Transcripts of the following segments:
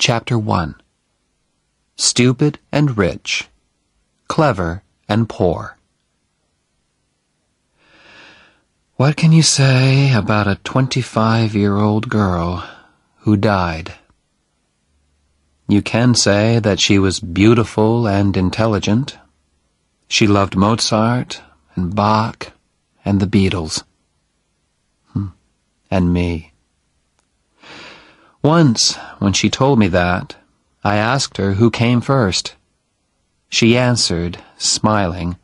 Chapter 1. Stupid and Rich, Clever and Poor. What can you say about a 25-year-old girl who died? You can say that she was beautiful and intelligent. She loved Mozart and Bach and the Beatles. And me. Once, when she told me that, I asked her who came first. She answered, smiling,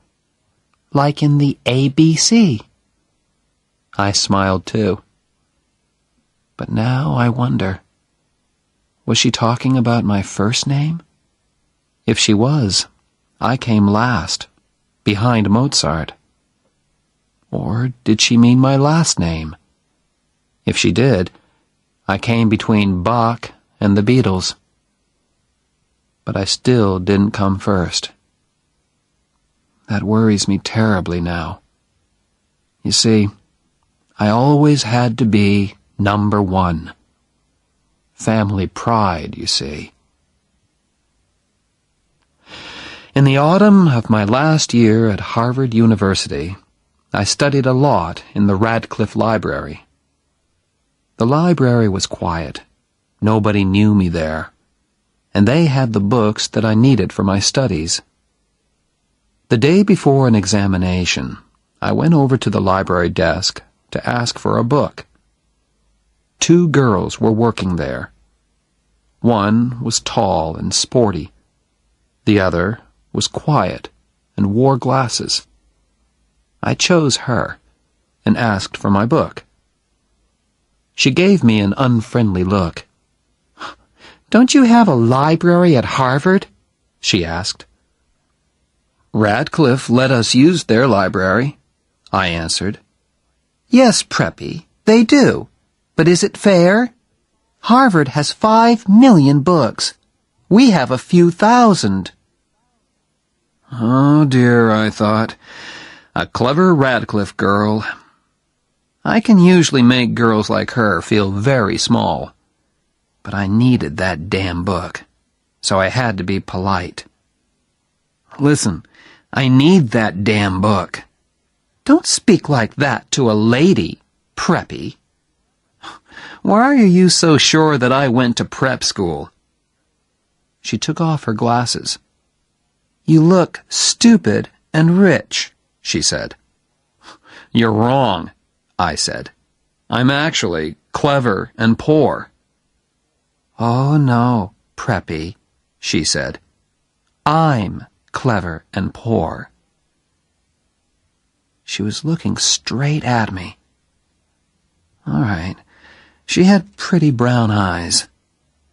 "Like in the ABC." I smiled too. But now I wonder, was she talking about my first name? If she was, I came last, behind Mozart. Or did she mean my last name? If she did, I came between Bach and the Beatles. But I still didn't come first. That worries me terribly now. You see, I always had to be number one. Family pride, you see. In the autumn of my last year at Harvard University, I studied a lot in the Radcliffe Library. The library was quiet. Nobody knew me there. And they had the books that I needed for my studies. The day before an examination, I went over to the library desk to ask for a book. 2 girls were working there. One was tall and sporty. The other was quiet and wore glasses. I chose her and asked for my book. She gave me an unfriendly look. "Don't you have a library at Harvard?" she asked. "Radcliffe let us use their library," I answered. "Yes, Preppy, they do. But is it fair? Harvard has 5 million books. We have a few thousand." Oh dear, I thought. A clever Radcliffe girl. I can usually make girls like her feel very small. But I needed that damn book, so I had to be polite. "Listen, I need that damn book." "Don't speak like that to a lady, Preppy." "Why are you so sure that I went to prep school?" She took off her glasses. "You look stupid and rich," she said. "You're wrong," I said. "I'm actually clever and poor." "Oh, no, Preppy," she said. "I'm clever and poor." She was looking straight at me. All right, she had pretty brown eyes.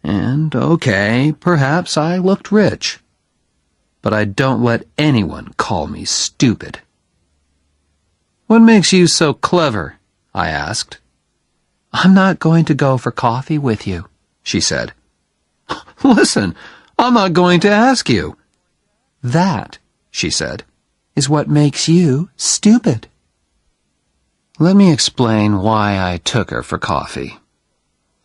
And, okay, perhaps I looked rich. But I don't let anyone call me stupid. "What makes you so clever?" I asked. "I'm not going to go for coffee with you," she said. "Listen, I'm not going to ask you." "That," she said, "is what makes you stupid." Let me explain why I took her for coffee.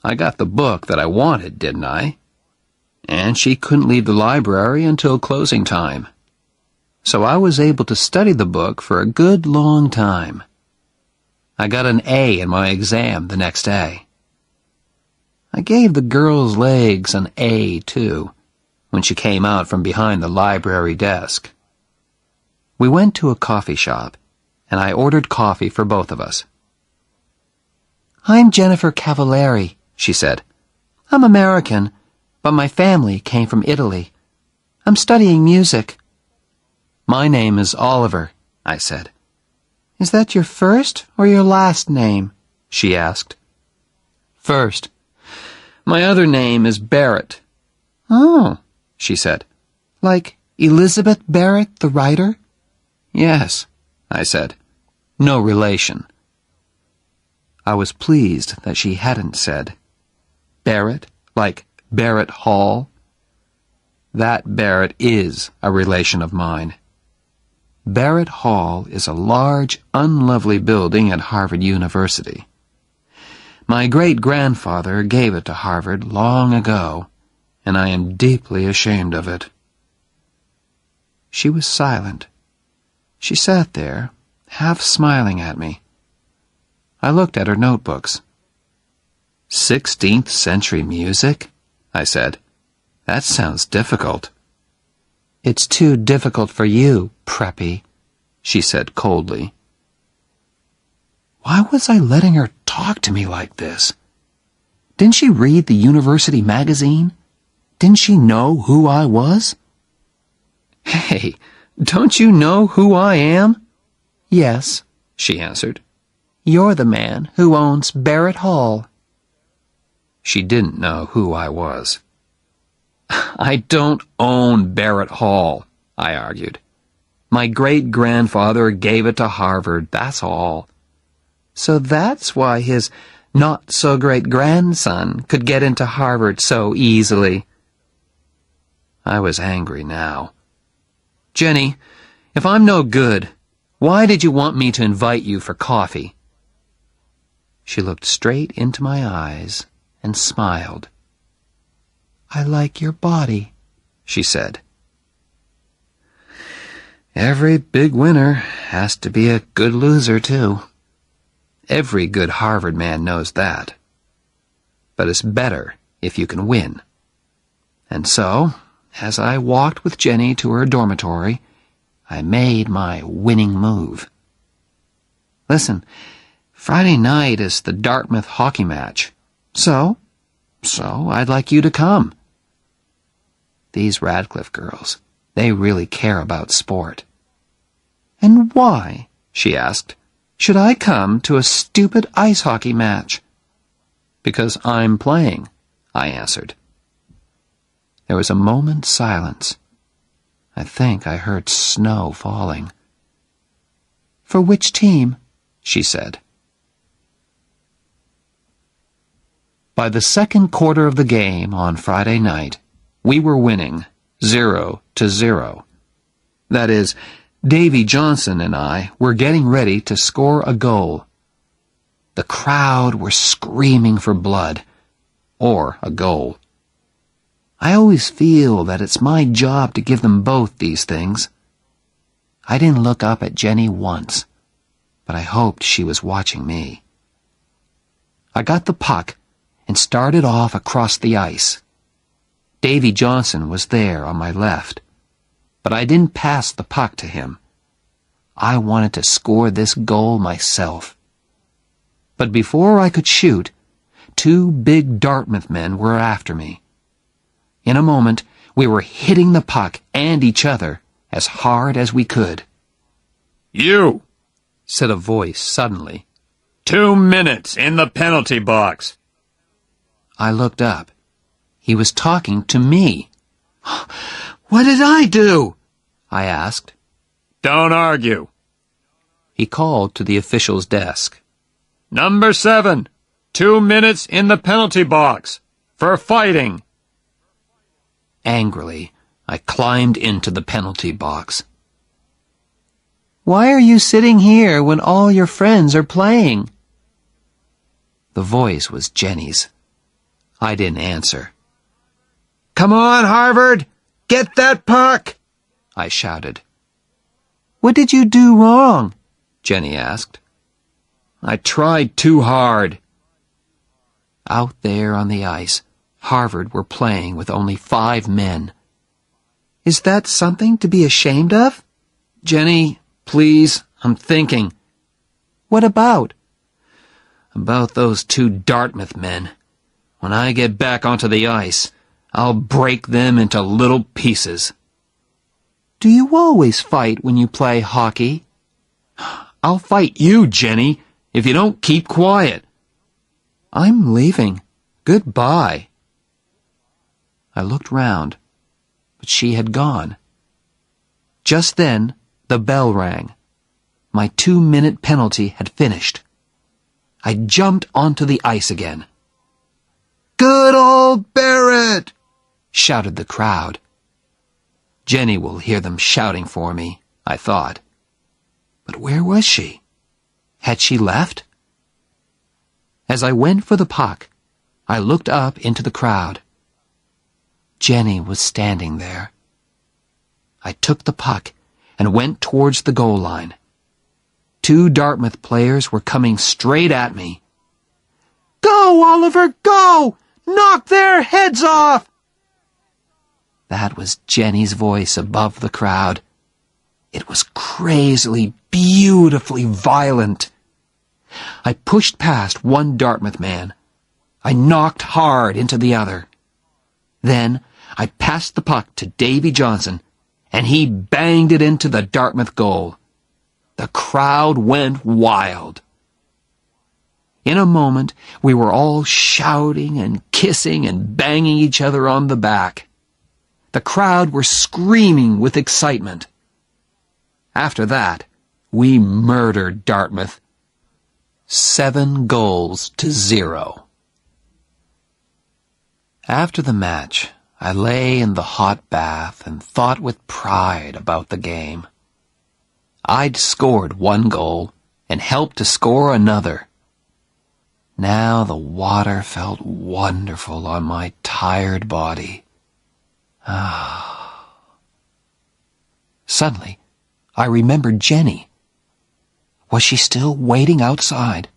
I got the book that I wanted, didn't I? And she couldn't leave the library until closing time. So I was able to study the book for a good long time. I got an A in my exam the next day. I gave the girl's legs an A, too, when she came out from behind the library desk. We went to a coffee shop, and I ordered coffee for both of us. "I'm Jennifer Cavallari," she said. "I'm American, but my family came from Italy. I'm studying music." "My name is Oliver," I said. "Is that your first or your last name?" she asked. "First. My other name is Barrett." "Oh," she said. "Like Elizabeth Barrett, the writer?" "Yes," I said. "No relation." I was pleased that she hadn't said Barrett, like Barrett Hall. That Barrett is a relation of mine. Barrett Hall is a large, unlovely building at Harvard University. My great-grandfather gave it to Harvard long ago, and I am deeply ashamed of it." She was silent. She sat there, half smiling at me. I looked at her notebooks. 16th century music? I said. That sounds difficult. It's too difficult for you, preppy, she said coldly. Why was I letting her talk to me like this? Didn't she read the university magazine? Didn't she know who I was? Hey, don't you know who I am? Yes, she answered. You're the man who owns Barrett Hall. She didn't know who I was. I don't own Barrett Hall, I argued. My great-grandfather gave it to Harvard, that's all. So that's why his not-so-great-grandson could get into Harvard so easily. I was angry now. Jenny, if I'm no good, why did you want me to invite you for coffee? She looked straight into my eyes and smiled. I like your body, she said. Every big winner has to be a good loser, too. Every good Harvard man knows that. But it's better if you can win. And so, as I walked with Jenny to her dormitory, I made my winning move. Listen, Friday night is the Dartmouth hockey match. So I'd like you to come. These Radcliffe girls, they really care about sport. And why, she asked, should I come to a stupid ice hockey match? Because I'm playing, I answered. There was a moment's silence. I think I heard snow falling. For which team? She said. By the second quarter of the game on Friday night, we were winning 0-0. That is, Davy Johnson and I were getting ready to score a goal. The crowd were screaming for blood, or a goal. I always feel that it's my job to give them both these things. I didn't look up at Jenny once, but I hoped she was watching me. I got the puck and started off across the ice. Davy Johnson was there on my left, but I didn't pass the puck to him. I wanted to score this goal myself. But before I could shoot, 2 big Dartmouth men were after me. In a moment, we were hitting the puck and each other as hard as we could. You, said a voice suddenly. 2 minutes in the penalty box. I looked up. He was talking to me. What did I do? I asked. Don't argue. He called to the official's desk. Number 7, 2 minutes in the penalty box for fighting. Angrily, I climbed into the penalty box. Why are you sitting here when all your friends are playing? The voice was Jenny's. I didn't answer. Come on, Harvard! Get that puck! I shouted. What did you do wrong? Jenny asked. I tried too hard. Out there on the ice, Harvard were playing with only 5 men. Is that something to be ashamed of? Jenny, please, I'm thinking. What about? About those 2 Dartmouth men. When I get back onto the ice, I'll break them into little pieces. Do you always fight when you play hockey? I'll fight you, Jenny, if you don't keep quiet. I'm leaving. Goodbye. I looked round, but she had gone. Just then, the bell rang. My 2-minute penalty had finished. I jumped onto the ice again. Good old Barrett! Shouted the crowd. Jenny will hear them shouting for me, I thought. But where was she? Had she left? As I went for the puck, I looked up into the crowd. Jenny was standing there. I took the puck and went towards the goal line. 2 Dartmouth players were coming straight at me. "Go, Oliver, go! Knock their heads off!" That was Jenny's voice above the crowd. It was crazily, beautifully violent. I pushed past one Dartmouth man. I knocked hard into the other. Then I passed the puck to Davy Johnson, and he banged it into the Dartmouth goal. The crowd went wild. In a moment, we were all shouting and kissing and banging each other on the back. The crowd were screaming with excitement. After that, we murdered Dartmouth. 7-0. After the match, I lay in the hot bath and thought with pride about the game. I'd scored 1 goal and helped to score another. Now the water felt wonderful on my tired body. Suddenly, I remembered Jenny. Was she still waiting outside?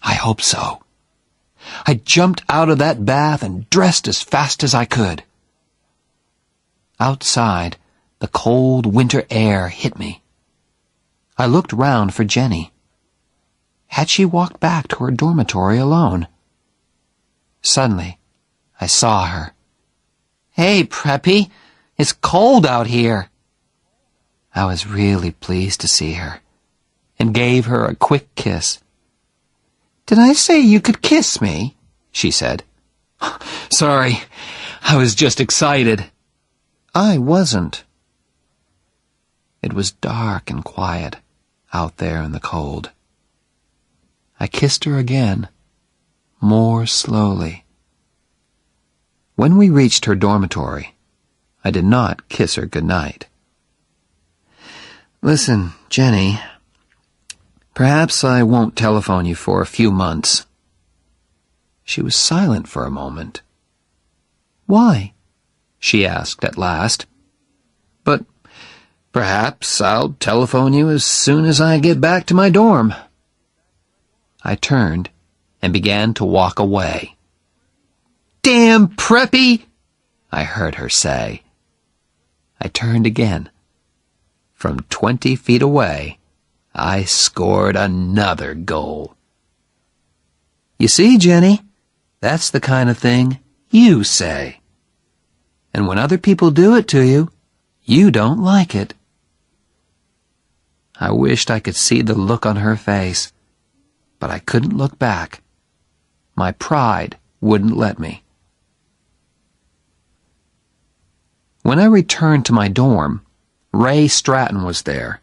I hope so. I jumped out of that bath and dressed as fast as I could. Outside, the cold winter air hit me. I looked round for Jenny. Had she walked back to her dormitory alone? Suddenly, I saw her. "Hey, Preppy, it's cold out here." I was really pleased to see her, and gave her a quick kiss. "Did I say you could kiss me?" she said. "Sorry, I was just excited." I wasn't. It was dark and quiet out there in the cold. I kissed her again, more slowly. When we reached her dormitory, I did not kiss her goodnight. "Listen, Jenny, perhaps I won't telephone you for a few months." She was silent for a moment. "Why?" she asked at last. "But perhaps I'll telephone you as soon as I get back to my dorm." I turned and began to walk away. "Damn Preppy!" I heard her say. I turned again. From 20 feet away, I scored another goal. You see, Jenny, that's the kind of thing you say. And when other people do it to you, you don't like it. I wished I could see the look on her face, but I couldn't look back. My pride wouldn't let me. When I returned to my dorm, Ray Stratton was there.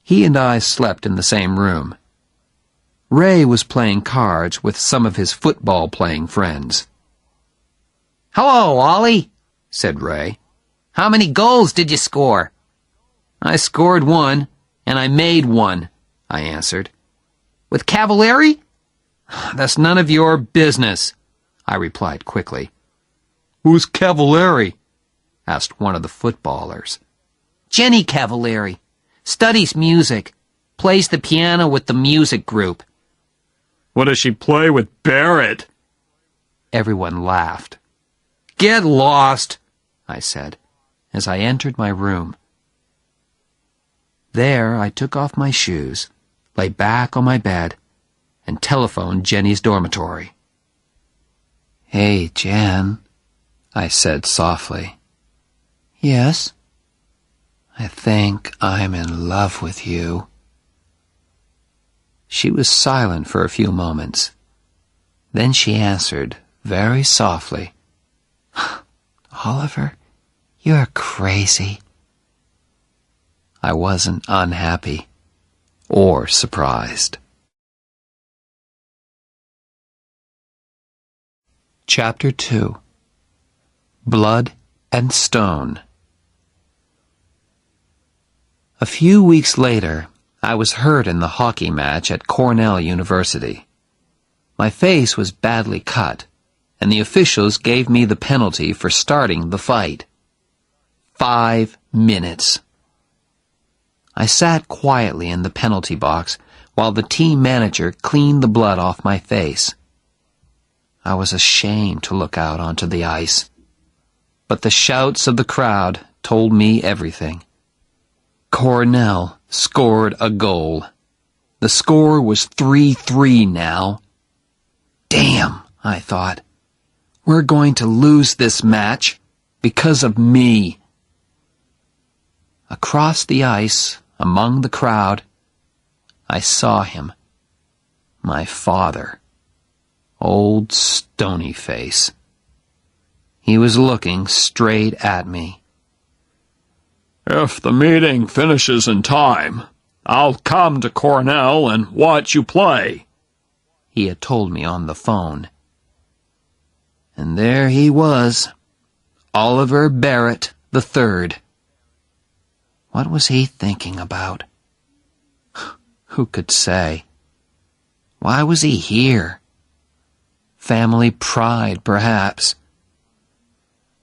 He and I slept in the same room. Ray was playing cards with some of his football-playing friends. "Hello, Ollie," said Ray. "How many goals did you score?" "I scored 1, and I made 1, I answered. "With Cavalieri?" "That's none of your business," I replied quickly. "Who's Cavalieri?" asked one of the footballers. "Jenny Cavalieri. Studies music. Plays the piano with the music group." "What does she play with Barrett?" Everyone laughed. "Get lost," I said, as I entered my room. There I took off my shoes, lay back on my bed, and telephoned Jenny's dormitory. "Hey, Jen," I said softly. "Yes?" "I think I'm in love with you." She was silent for a few moments. Then she answered, very softly, "Oliver, you're crazy." I wasn't unhappy or surprised. Chapter 2. Blood and Stone. A few weeks later, I was hurt in the hockey match at Cornell University. My face was badly cut, and the officials gave me the penalty for starting the fight. 5 minutes. I sat quietly in the penalty box while the team manager cleaned the blood off my face. I was ashamed to look out onto the ice, but the shouts of the crowd told me everything. Cornell scored a goal. The score was 3-3 now. Damn, I thought. We're going to lose this match because of me. Across the ice, among the crowd, I saw him. My father. Old stony face. He was looking straight at me. If the meeting finishes in time, I'll come to Cornell and watch you play, he had told me on the phone. And there he was, Oliver Barrett III. What was he thinking about? Who could say? Why was he here? Family pride, perhaps.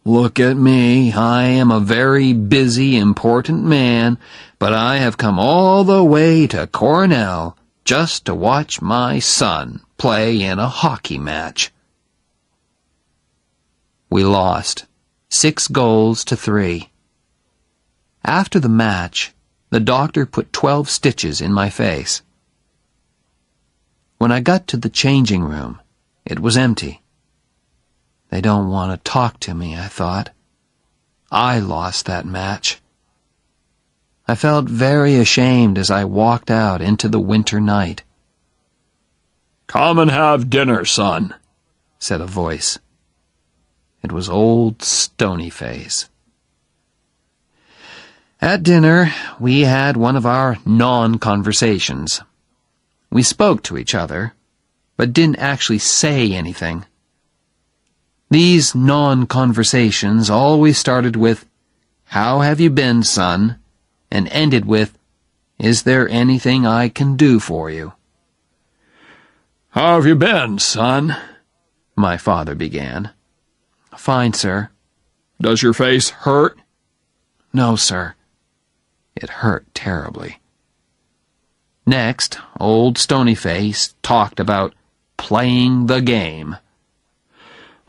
Look at me, I am a very busy, important man, but I have come all the way to Cornell just to watch my son play in a hockey match. We lost, 6-3. After the match, the doctor put 12 stitches in my face. When I got to the changing room, it was empty. They don't want to talk to me, I thought. I lost that match. I felt very ashamed as I walked out into the winter night. "Come and have dinner, son," said a voice. It was old Stonyface. At dinner, we had one of our non-conversations. We spoke to each other, but didn't actually say anything. These non-conversations always started with, "How have you been, son?" and ended with, "Is there anything I can do for you?" "How have you been, son?" my father began. "Fine, sir." "Does your face hurt?" "No, sir." It hurt terribly. Next, old Stonyface talked about playing the game.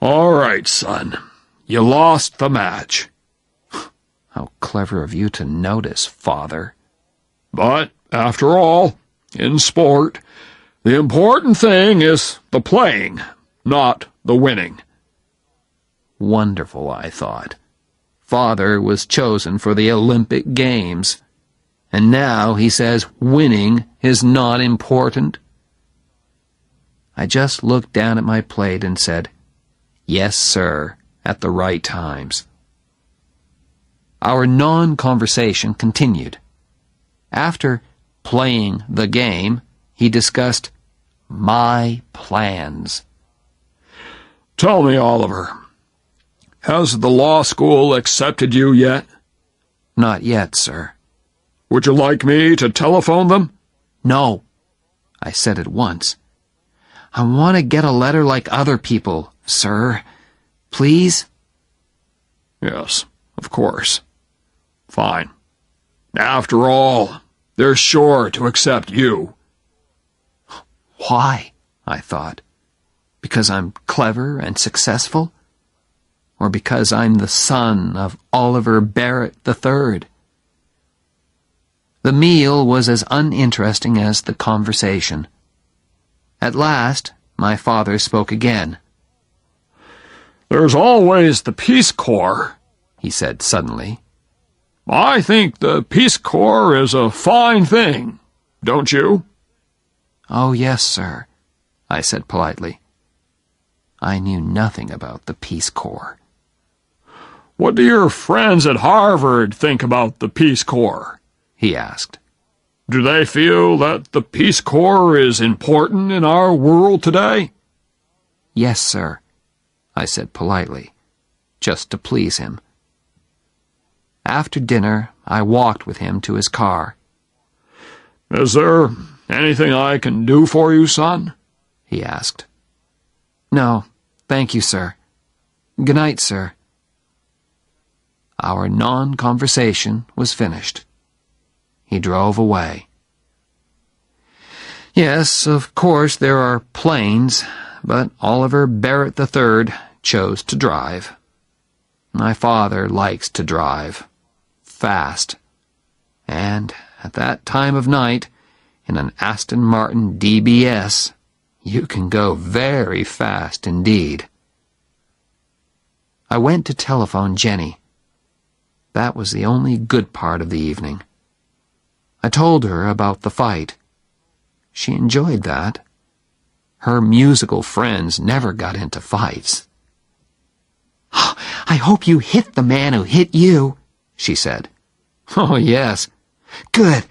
"All right, son. You lost the match." How clever of you to notice, Father. "But, after all, in sport, the important thing is the playing, not the winning." Wonderful, I thought. Father was chosen for the Olympic Games, and now he says winning is not important. I just looked down at my plate and said, "Yes, sir," at the right times. Our non-conversation continued. After playing the game, he discussed my plans. "Tell me, Oliver, has the law school accepted you yet?" "Not yet, sir." "Would you like me to telephone them?" "No," I said at once. "I want to get a letter like other people, sir. Please?" "Yes, of course. Fine. After all, they're sure to accept you." Why? I thought. Because I'm clever and successful? Or because I'm the son of Oliver Barrett III? The meal was as uninteresting as the conversation. At last, my father spoke again. "There's always the Peace Corps," he said suddenly. "I think the Peace Corps is a fine thing, don't you?" "Oh, yes, sir," I said politely. I knew nothing about the Peace Corps. "What do your friends at Harvard think about the Peace Corps?" he asked. "Do they feel that the Peace Corps is important in our world today?" "Yes, sir," I said politely, just to please him. After dinner, I walked with him to his car. "Is there anything I can do for you, son?" he asked. "No, Thank you, sir. Good night, sir. Our non-conversation was finished. He drove away. Yes, of course there are planes, but Oliver Barrett III chose to drive. My father likes to drive. Fast. And at that time of night, in an Aston Martin DBS, you can go very fast indeed. I went to telephone Jenny. That was the only good part of the evening. I told her about the fight. She enjoyed that. Her musical friends never got into fights. "I hope you hit the man who hit you," she said. "Oh, yes." "Good.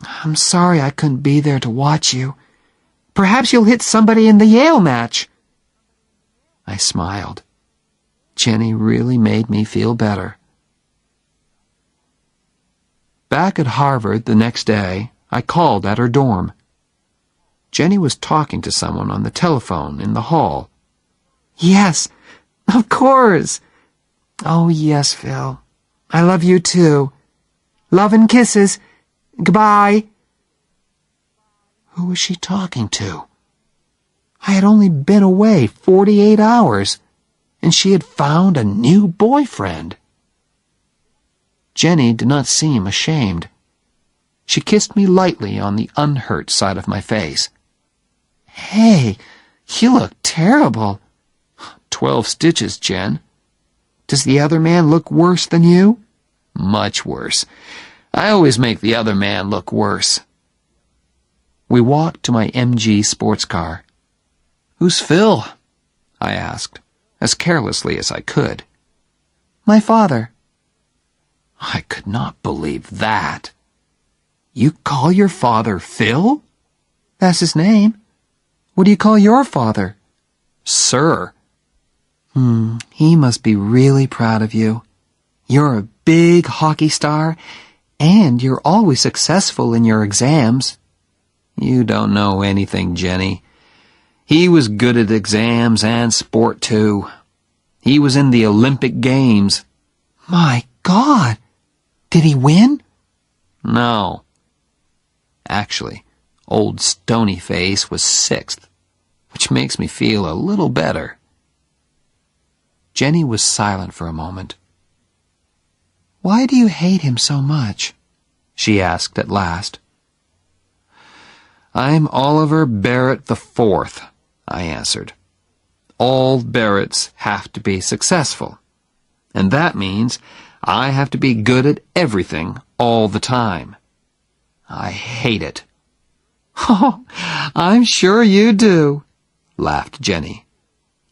I'm sorry I couldn't be there to watch you. Perhaps you'll hit somebody in the Yale match." I smiled. Jenny really made me feel better. Back at Harvard the next day, I called at her dorm. Jenny was talking to someone on the telephone in the hall. "Yes, of course." "Oh, yes, Phil. I love you too. Love and kisses. Goodbye." Who was she talking to? I had only been away 48 hours, and she had found a new boyfriend. Jenny did not seem ashamed. She kissed me lightly on the unhurt side of my face. "Hey, you look terrible." 12 stitches, Jen. "Does the other man look worse than you?" "Much worse. I always make the other man look worse." We walked to my MG sports car. "Who's Phil?" I asked, as carelessly as I could. "My father." I could not believe that. "You call your father Phil?" "That's his name. What do you call your father?" "Sir." He must be really proud of you. You're a big hockey star, and you're always successful in your exams." "You don't know anything, Jenny. He was good at exams and sport, too. He was in the Olympic Games." "My God! Did he win?" "No. Actually, old Stonyface was 6th, which makes me feel a little better." Jenny was silent for a moment. "Why do you hate him so much?" she asked at last. "I'm Oliver Barrett IV," I answered. "All Barretts have to be successful, and that means I have to be good at everything all the time. I hate it." "Oh, I'm sure you do," laughed Jenny.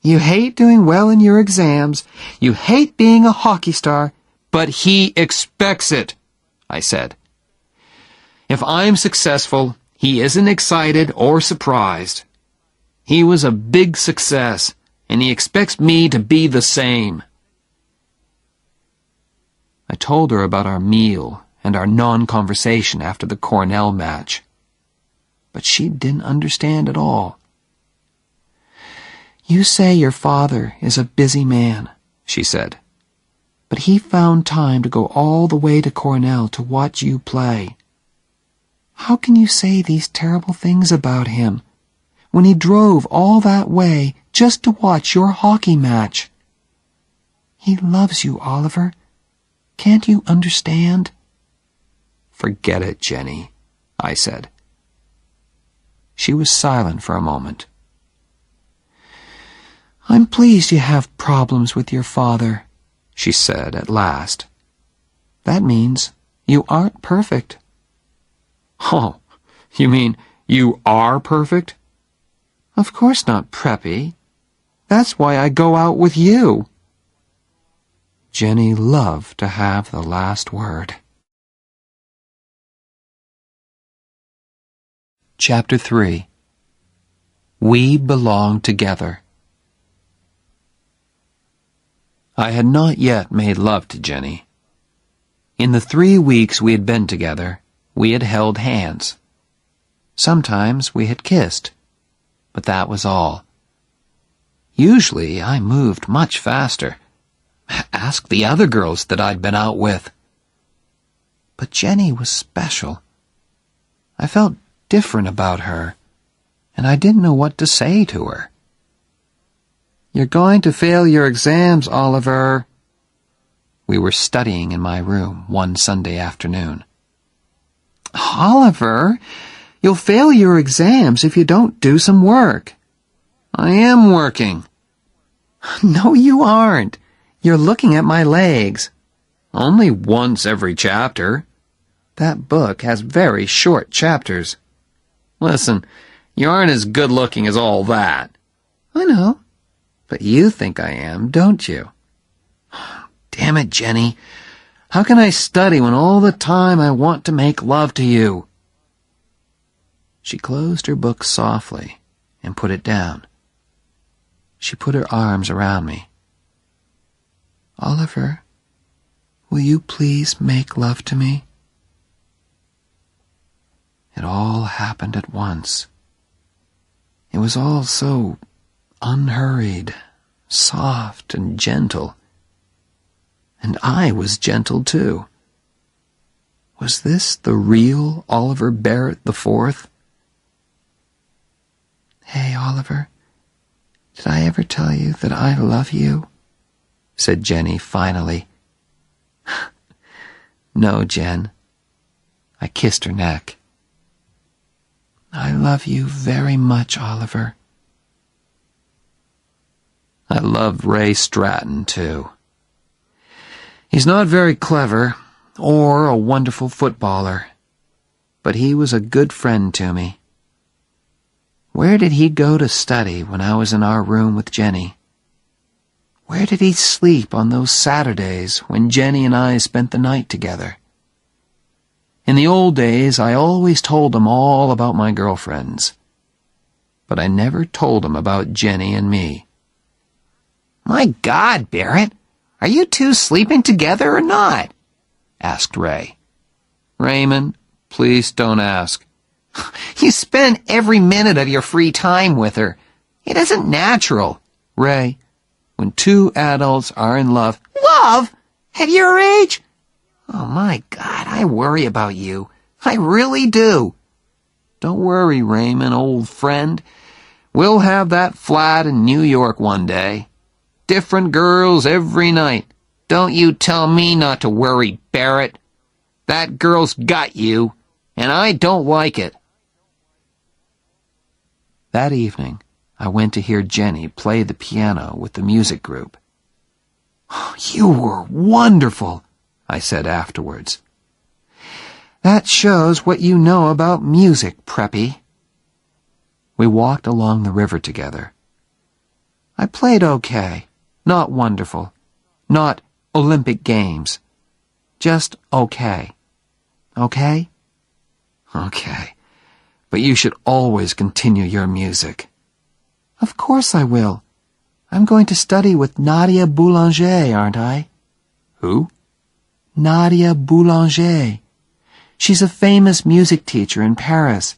"You hate doing well in your exams. You hate being a hockey star." "But he expects it," I said. "If I'm successful, he isn't excited or surprised. He was a big success, and he expects me to be the same." I told her about our meal and our non-conversation after the Cornell match. But she didn't understand at all. "You say your father is a busy man," she said. "But he found time to go all the way to Cornell to watch you play. How can you say these terrible things about him when he drove all that way just to watch your hockey match? He loves you, Oliver. Can't you understand?" "Forget it, Jenny," I said. She was silent for a moment. "I'm pleased you have problems with your father," she said at last. "That means you aren't perfect." "Oh, you mean you are perfect?" "Of course not, Preppy. That's why I go out with you." Jenny loved to have the last word. Chapter 3. We Belong Together. I had not yet made love to Jenny. In the 3 weeks we had been together, we had held hands. Sometimes we had kissed, but that was all. Usually I moved much faster. Ask the other girls that I'd been out with. But Jenny was special. I felt different about her, and I didn't know what to say to her. "You're going to fail your exams, Oliver." We were studying in my room one Sunday afternoon. "Oliver, you'll fail your exams if you don't do some work." "I am working." "No, you aren't. You're looking at my legs." "Only once every chapter." "That book has very short chapters." "Listen, you aren't as good-looking as all that." "I know, but you think I am, don't you?" "Damn it, Jenny. How can I study when all the time I want to make love to you?" She closed her book softly and put it down. She put her arms around me. "Oliver, will you please make love to me?" It all happened at once. It was all so unhurried, soft and gentle. And I was gentle too. Was this the real Oliver Barrett IV? "Hey, Oliver, did I ever tell you that I love you?" said Jenny finally. "No, Jen." I kissed her neck. "I love you very much, Oliver." I loved Ray Stratton, too. He's not very clever or a wonderful footballer, but he was a good friend to me. Where did he go to study when I was in our room with Jenny? Where did he sleep on those Saturdays when Jenny and I spent the night together? In the old days, I always told him all about my girlfriends, but I never told him about Jenny and me. "My God, Barrett, are you two sleeping together or not?" asked Ray. "Raymond, please don't ask." "You spend every minute of your free time with her. It isn't natural." "Ray, when two adults are in love—" "Love? At your age? Oh, my God, I worry about you. I really do." "Don't worry, Raymond, old friend. We'll have that flat in New York one day. Different girls every night. Don't you tell me not to worry, Barrett. That girl's got you, and I don't like it." That evening, I went to hear Jenny play the piano with the music group. "You were wonderful," I said afterwards. "That shows what you know about music, Preppy." We walked along the river together. I played okay, not wonderful, not Olympic Games, just okay. Okay? Okay, but you should always continue your music. "Of course I will. I'm going to study with Nadia Boulanger, aren't I?" "Who?" "Nadia Boulanger. She's a famous music teacher in Paris.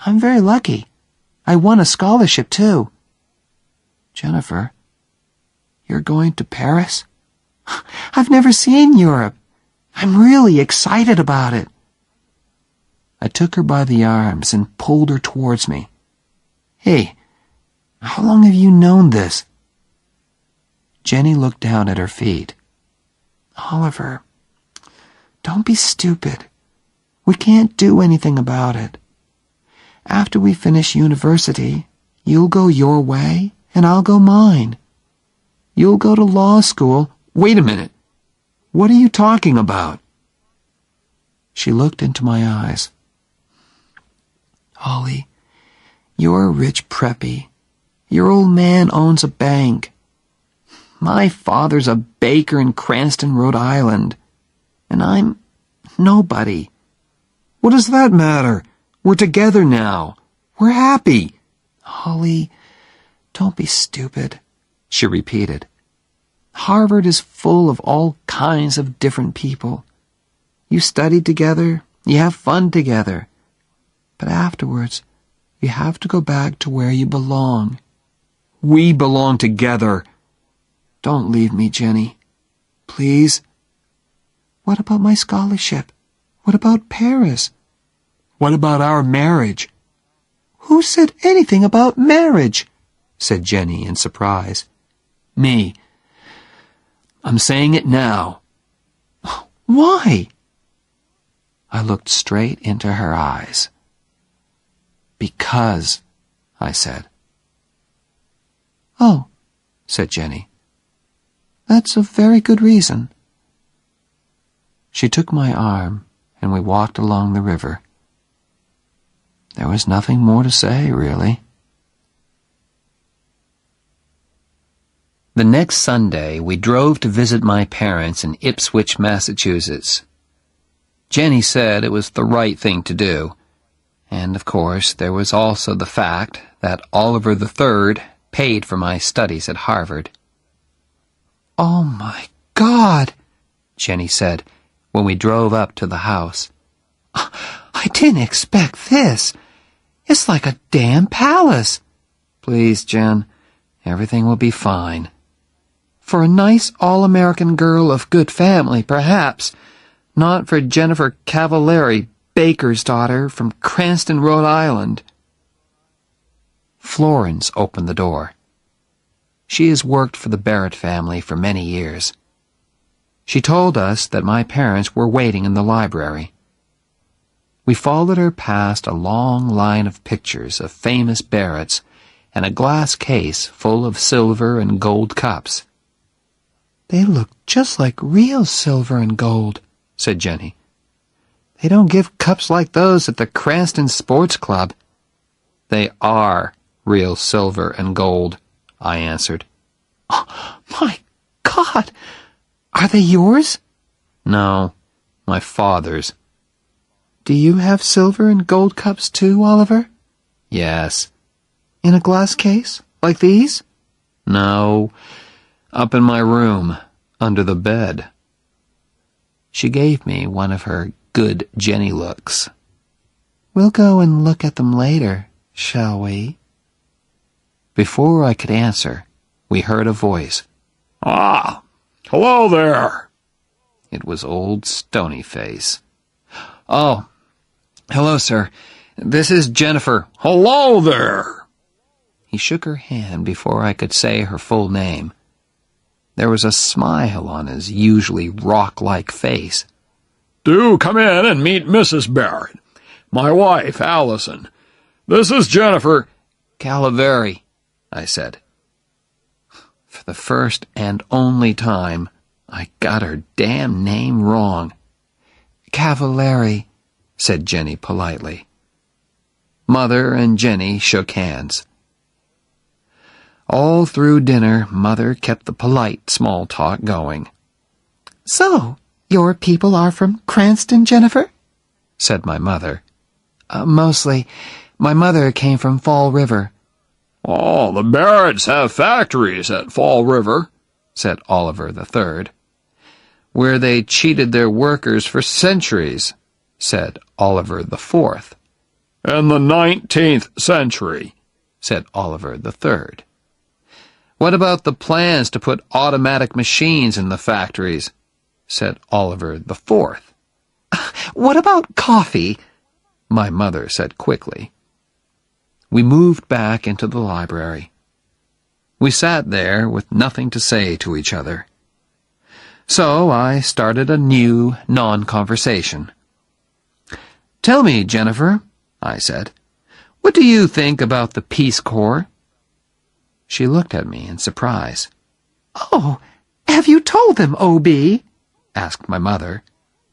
I'm very lucky. I won a scholarship, too." "Jennifer, you're going to Paris?" "I've never seen Europe. I'm really excited about it." I took her by the arms and pulled her towards me. "Hey, how long have you known this?" Jenny looked down at her feet. "Oliver, don't be stupid. We can't do anything about it. After we finish university, you'll go your way and I'll go mine. You'll go to law school." "Wait a minute. What are you talking about?" She looked into my eyes. "Ollie, you're a rich preppy. Your old man owns a bank. My father's a baker in Cranston, Rhode Island. And I'm nobody." "What does that matter? We're together now. We're happy." "Ollie, don't be stupid," she repeated. "Harvard is full of all kinds of different people. You study together, you have fun together. But afterwards, you have to go back to where you belong. We belong together. Don't leave me, Jenny. Please. What about my scholarship? What about Paris? What about our marriage? Who said anything about marriage? Said Jenny in surprise. Me. I'm saying it now. Why? I looked straight into her eyes. Because, I said. Oh, said Jenny. That's a very good reason. She took my arm, and we walked along the river. There was nothing more to say, really. The next Sunday, we drove to visit my parents in Ipswich, Massachusetts. Jenny said it was the right thing to do, and of course there was also the fact that Oliver III paid for my studies at Harvard. "Oh, my God," Jenny said when we drove up to the house. "I didn't expect this. It's like a damn palace." "Please, Jen, everything will be fine." "For a nice all-American girl of good family, perhaps. Not for Jennifer Cavallari, baker's daughter from Cranston, Rhode Island." Florence opened the door. She has worked for the Barrett family for many years. She told us that my parents were waiting in the library. We followed her past a long line of pictures of famous Barretts and a glass case full of silver and gold cups. "They look just like real silver and gold," said Jenny. "They don't give cups like those at the Cranston Sports Club." "They are real silver and gold," I answered. "Oh, my God! Are they yours?" "No, my father's." "Do you have silver and gold cups too, Oliver?" "Yes." "In a glass case, like these?" "No, up in my room, under the bed." She gave me one of her good Jenny looks. "We'll go and look at them later, shall we?" Before I could answer, we heard a voice. "Ah, hello there." It was old Stonyface. "Oh, hello, sir. This is Jennifer." "Hello there." He shook her hand before I could say her full name. There was a smile on his usually rock-like face. "Do come in and meet Mrs. Barrett, my wife, Allison. This is Jennifer." "Cavallari," I said. For the first and only time, I got her damn name wrong. "Cavallari," said Jenny politely. Mother and Jenny shook hands. All through dinner, Mother kept the polite small talk going. "So, your people are from Cranston, Jennifer?" said my mother. Mostly. My mother came from Fall River." "Oh, the Barretts have factories at Fall River," said Oliver III. "Where they cheated their workers for centuries," said Oliver IV. "In the 19th century," said Oliver III. "What about the plans to put automatic machines in the factories?" said Oliver IV. "What about coffee?" my mother said quickly. We moved back into the library. We sat there with nothing to say to each other. So I started a new non-conversation. "Tell me, Jennifer," I said, "what do you think about the Peace Corps?" She looked at me in surprise. "Oh, have you told them, O.B.?" asked my mother.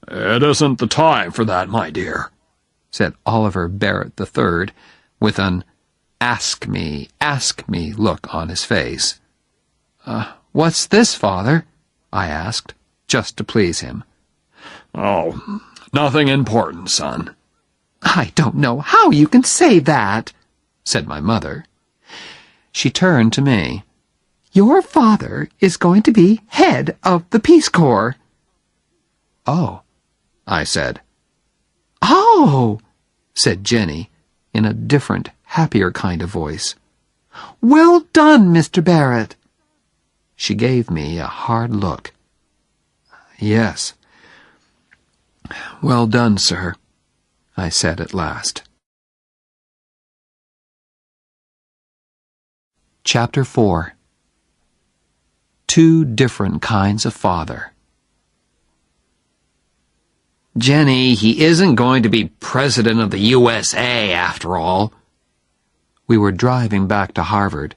"It isn't the time for that, my dear," said Oliver Barrett III, with an ask me look on his face. What's this, Father?" I asked, just to please him. "Oh, nothing important, son." "I don't know how you can say that," said my mother. She turned to me. "Your father is going to be head of the Peace Corps." "Oh," I said. "Oh," said Jenny, in a different, happier kind of voice. Well done, Mr. Barrett. She gave me a hard look. Yes. Well done, sir, I said at last. Chapter 4. Two different kinds of father. Jenny, he isn't going to be president of the USA after all. We were driving back to Harvard.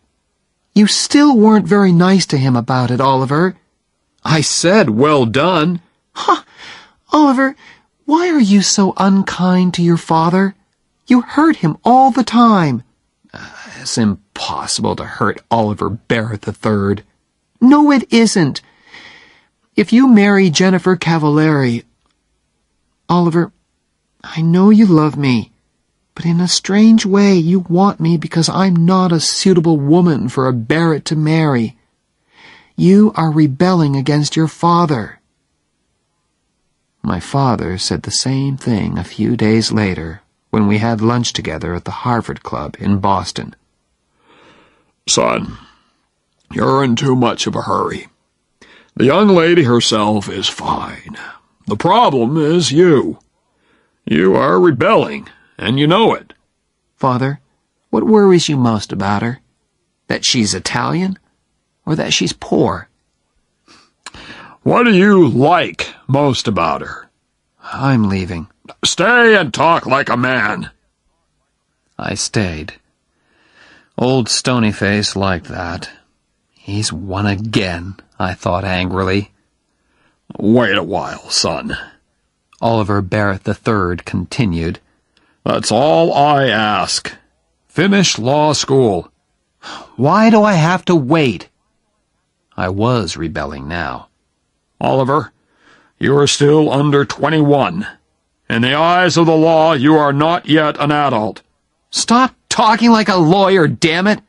You still weren't very nice to him about it, Oliver. I said, well done. Huh. Oliver, why are you so unkind to your father? You hurt him all the time. It's impossible to hurt Oliver Barrett III. No, it isn't. If you marry Jennifer Cavallari... Oliver, I know you love me, but in a strange way you want me because I'm not a suitable woman for a Barrett to marry. You are rebelling against your father. My father said the same thing a few days later when we had lunch together at the Harvard Club in Boston. Son, you're in too much of a hurry. The young lady herself is fine. The problem is you. You are rebelling, and you know it. Father, what worries you most about her? That she's Italian, or that she's poor? What do you like most about her? I'm leaving. Stay and talk like a man. I stayed. Old Stonyface liked that. He's won again, I thought angrily. Wait a while, son, Oliver Barrett III continued. That's all I ask. Finish law school. Why do I have to wait? I was rebelling now. Oliver, you are still under 21. In the eyes of the law, you are not yet an adult. Stop talking like a lawyer, damn it!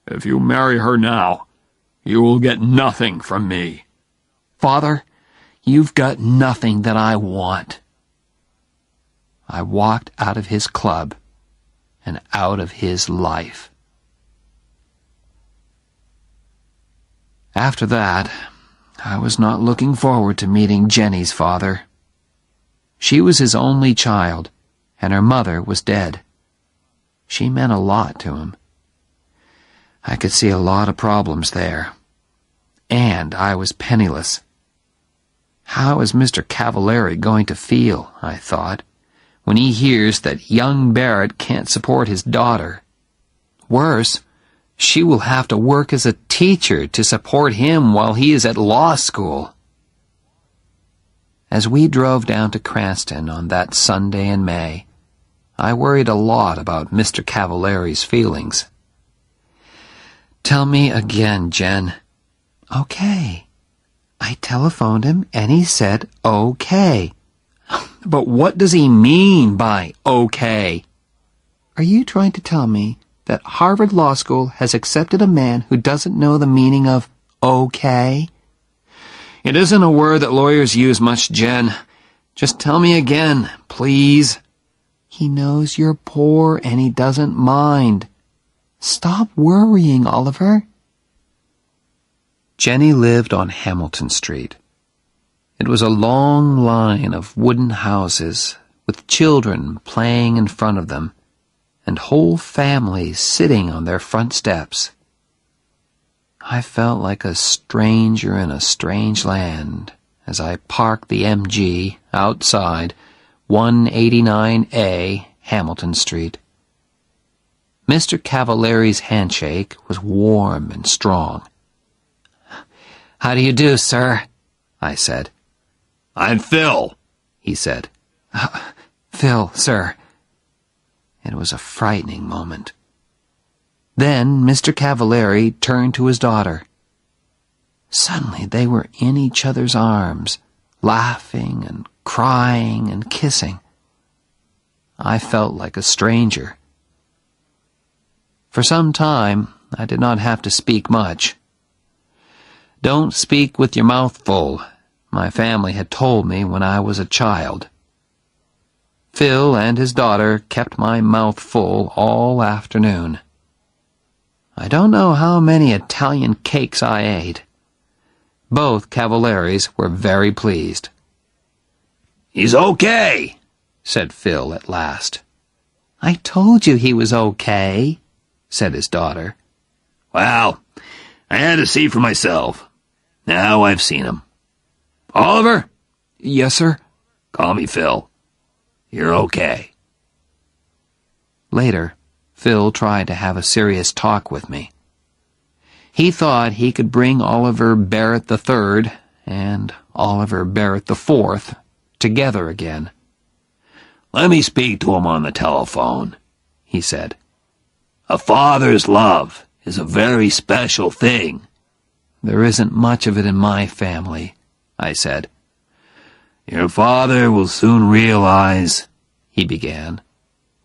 If you marry her now, you will get nothing from me. Father, you've got nothing that I want. I walked out of his club and out of his life. After that, I was not looking forward to meeting Jenny's father. She was his only child, and her mother was dead. She meant a lot to him. I could see a lot of problems there. And I was penniless. How is Mr. Cavallari going to feel, I thought, when he hears that young Barrett can't support his daughter? Worse, she will have to work as a teacher to support him while he is at law school. As we drove down to Cranston on that Sunday in May, I worried a lot about Mr. Cavallari's feelings. Tell me again, Jen. Okay. I telephoned him and he said okay. But what does he mean by okay? Are you trying to tell me that Harvard Law School has accepted a man who doesn't know the meaning of okay? It isn't a word that lawyers use much, Jen. Just tell me again, please. He knows you're poor and he doesn't mind. Stop worrying, Oliver. Jenny lived on Hamilton Street. It was a long line of wooden houses with children playing in front of them and whole families sitting on their front steps. I felt like a stranger in a strange land as I parked the MG outside 189A Hamilton Street. Mr. Cavallari's handshake was warm and strong. How do you do, sir? I said. I'm Phil, he said. Phil, sir. It was a frightening moment. Then Mr. Cavallari turned to his daughter. Suddenly they were in each other's arms, laughing and crying and kissing. I felt like a stranger. For some time, I did not have to speak much. Don't speak with your mouth full, my family had told me when I was a child. Phil and his daughter kept my mouth full all afternoon. I don't know how many Italian cakes I ate. Both Cavalieris were very pleased. "He's okay," said Phil at last. "I told you he was okay," said his daughter. "Well, I had to see for myself. Now I've seen him. Oliver?" "Yes, sir?" "Call me Phil. You're okay." Later, Phil tried to have a serious talk with me. He thought he could bring Oliver Barrett III and Oliver Barrett IV together again. "Let me speak to him on the telephone," he said. "A father's love is a very special thing." "There isn't much of it in my family," I said. "Your father will soon realize," he began,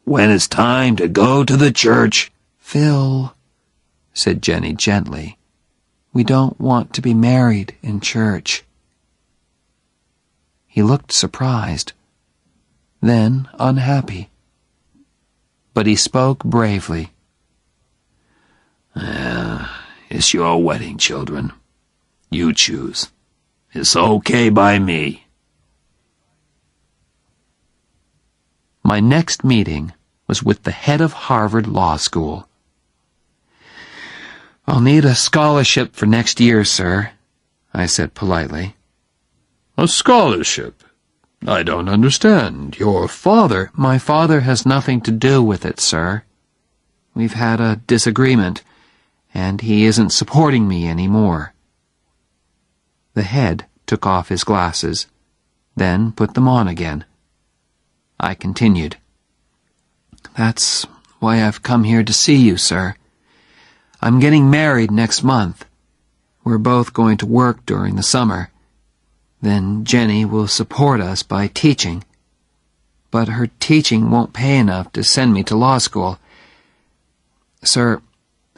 "when it's time to go to the church." "Phil," said Jenny gently, "we don't want to be married in church." He looked surprised, then unhappy. But he spoke bravely. "It's your wedding, children. You choose. It's okay by me." My next meeting was with the head of Harvard Law School. "I'll need a scholarship for next year, sir," I said politely. "A scholarship? I don't understand. Your father—" "My father has nothing to do with it, sir. We've had a disagreement, and he isn't supporting me anymore." The head took off his glasses, then put them on again. I continued. "That's why I've come here to see you, sir. I'm getting married next month. We're both going to work during the summer. Then Jenny will support us by teaching. But her teaching won't pay enough to send me to law school. Sir,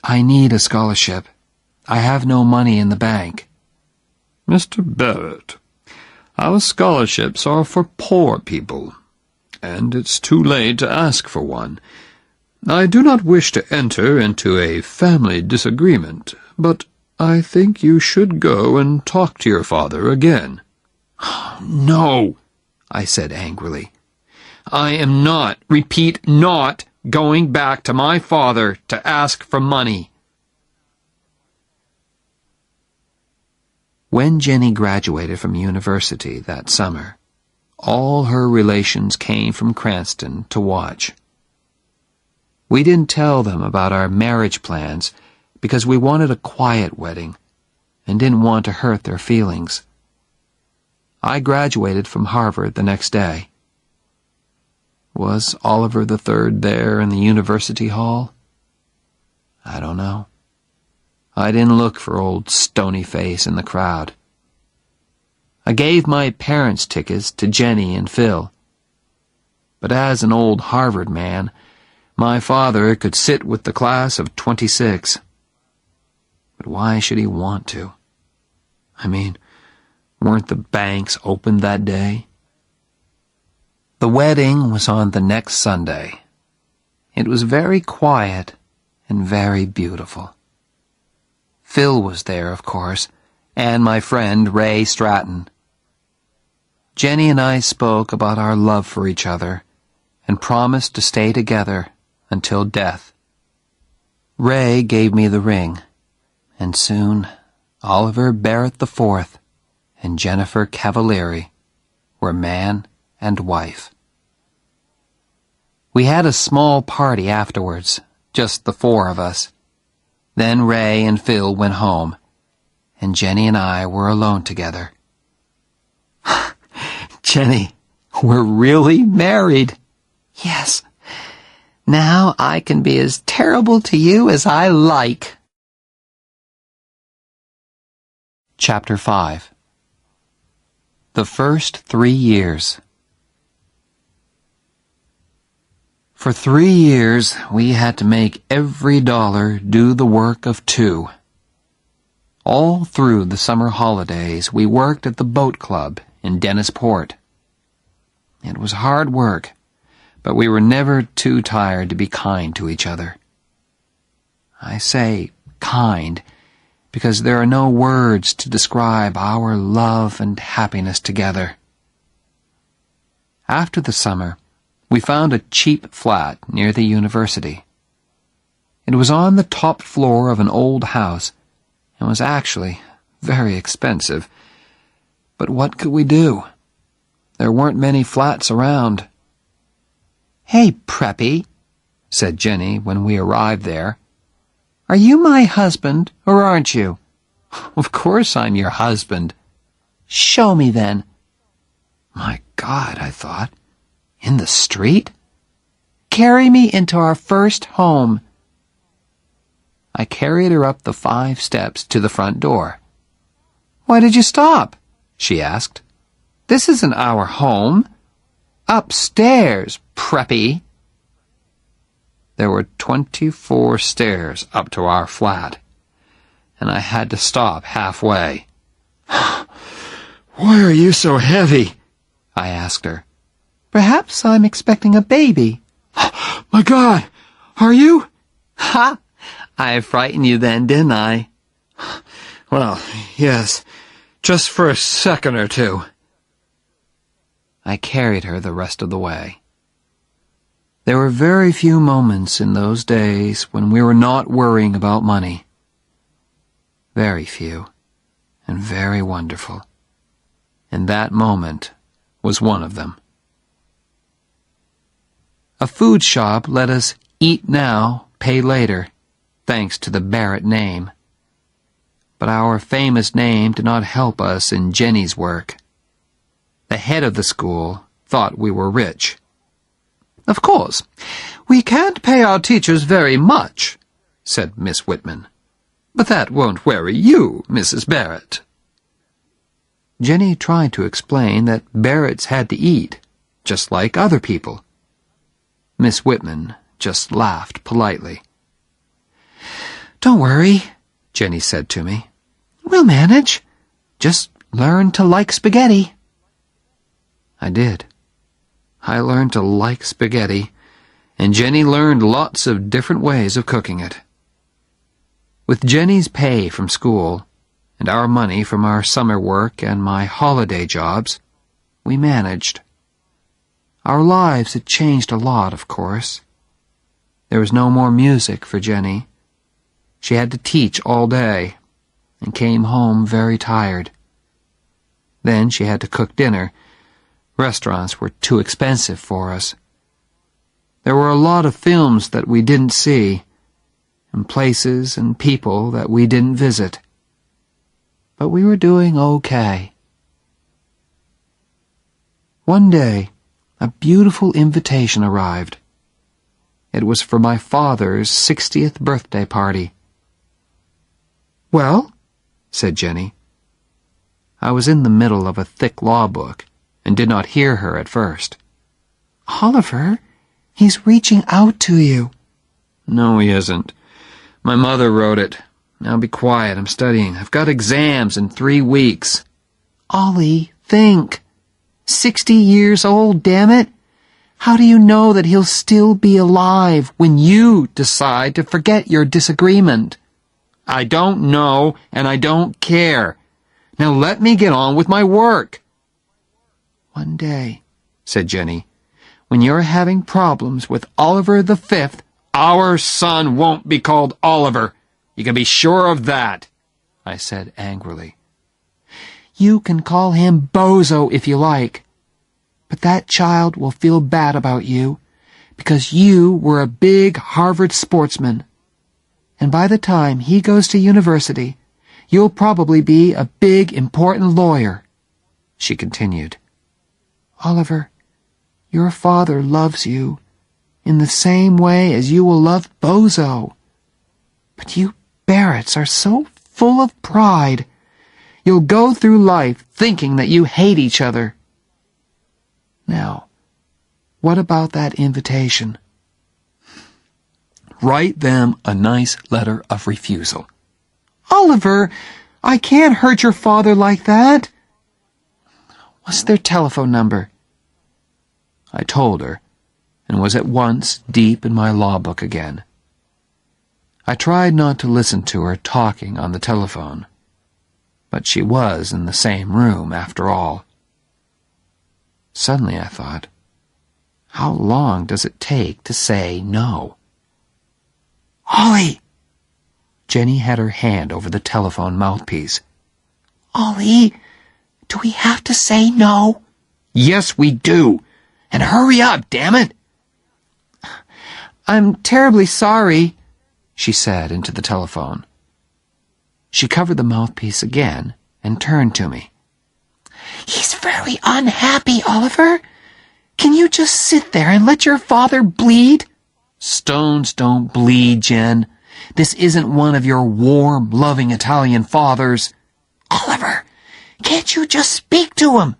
I need a scholarship. I have no money in the bank." "Mr. Barrett, our scholarships are for poor people, and it's too late to ask for one. I do not wish to enter into a family disagreement, but I think you should go and talk to your father again." "No," I said angrily. "I am not, repeat, not going back to my father to ask for money." When Jenny graduated from university that summer, all her relations came from Cranston to watch. We didn't tell them about our marriage plans because we wanted a quiet wedding and didn't want to hurt their feelings. I graduated from Harvard the next day. Was Oliver III there in the university hall? I don't know. I didn't look for old Stonyface in the crowd. I gave my parents' tickets to Jenny and Phil. But as an old Harvard man, my father could sit with the class of 26. But why should he want to? I mean, weren't the banks open that day? The wedding was on the next Sunday. It was very quiet and very beautiful. Phil was there, of course, and my friend Ray Stratton. Jenny and I spoke about our love for each other and promised to stay together until death. Ray gave me the ring, and soon Oliver Barrett IV and Jennifer Cavalieri were man and wife. We had a small party afterwards, just the four of us. Then Ray and Phil went home, and Jenny and I were alone together. "Jenny, we're really married." "Yes. Now I can be as terrible to you as I like." Chapter 5. The First 3 Years. For 3 years, we had to make every dollar do the work of 2. All through the summer holidays, we worked at the boat club in Dennisport. It was hard work, but we were never too tired to be kind to each other. I say kind, because there are no words to describe our love and happiness together. After the summer, we found a cheap flat near the university. It was on the top floor of an old house and was actually very expensive. But what could we do? There weren't many flats around. "Hey, Preppy," said Jenny when we arrived there. "Are you my husband, or aren't you?" "Of course I'm your husband." "Show me, then." My God, I thought. In the street? "Carry me into our first home." I carried her up the 5 steps to the front door. "Why did you stop?" she asked. "This isn't our home." "Upstairs, Preppy." There were 24 stairs up to our flat, and I had to stop halfway. "Why are you so heavy?" I asked her. "Perhaps I'm expecting a baby." "My God, are you?" "Ha! I frightened you then, didn't I?" "Well, yes, just for a second or two." I carried her the rest of the way. There were very few moments in those days when we were not worrying about money. Very few, and very wonderful. And that moment was one of them. A food shop let us eat now, pay later, thanks to the Barrett name. But our famous name did not help us in Jenny's work. The head of the school thought we were rich. "Of course, we can't pay our teachers very much," said Miss Whitman. "But that won't worry you, Mrs. Barrett." Jenny tried to explain that Barretts had to eat, just like other people. Miss Whitman just laughed politely. "Don't worry," Jenny said to me. "We'll manage. Just learn to like spaghetti." I did. I learned to like spaghetti, and Jenny learned lots of different ways of cooking it. With Jenny's pay from school, and our money from our summer work and my holiday jobs, we managed. Our lives had changed a lot, of course. There was no more music for Jenny. She had to teach all day, and came home very tired. Then she had to cook dinner. Restaurants were too expensive for us. There were a lot of films that we didn't see, and places and people that we didn't visit. But we were doing okay. One day, a beautiful invitation arrived. It was for my father's 60th birthday party. "Well?" said Jenny. I was in the middle of a thick law book and did not hear her at first. "Oliver, he's reaching out to you." "No, he isn't. My mother wrote it. Now be quiet, I'm studying. I've got exams in 3 weeks. "Ollie, think. 60 years old, damn it. How do you know that he'll still be alive when you decide to forget your disagreement?" "I don't know, and I don't care. Now let me get on with my work." "One day," said Jenny, "when you're having problems with Oliver the Fifth—" "Our son won't be called Oliver. You can be sure of that," I said angrily. "You can call him Bozo if you like. But that child will feel bad about you, because you were a big Harvard sportsman. And by the time he goes to university, you'll probably be a big, important lawyer," she continued. "Oliver, your father loves you in the same way as you will love Bozo. But you Barretts are so full of pride. You'll go through life thinking that you hate each other. Now, what about that invitation? Write them a nice letter of refusal." "Oliver, I can't hurt your father like that." "What's their telephone number?" I told her, and was at once deep in my law book again. I tried not to listen to her talking on the telephone, but she was in the same room after all. Suddenly I thought, how long does it take to say no? Ollie! Jenny had her hand over the telephone mouthpiece. Ollie, do we have to say no? Yes, we do. And hurry up, damn it! I'm terribly sorry, she said into the telephone. She covered the mouthpiece again and turned to me. He's very unhappy, Oliver. Can you just sit there and let your father bleed? Stones don't bleed, Jen. This isn't one of your warm, loving Italian fathers. Oliver, can't you just speak to him?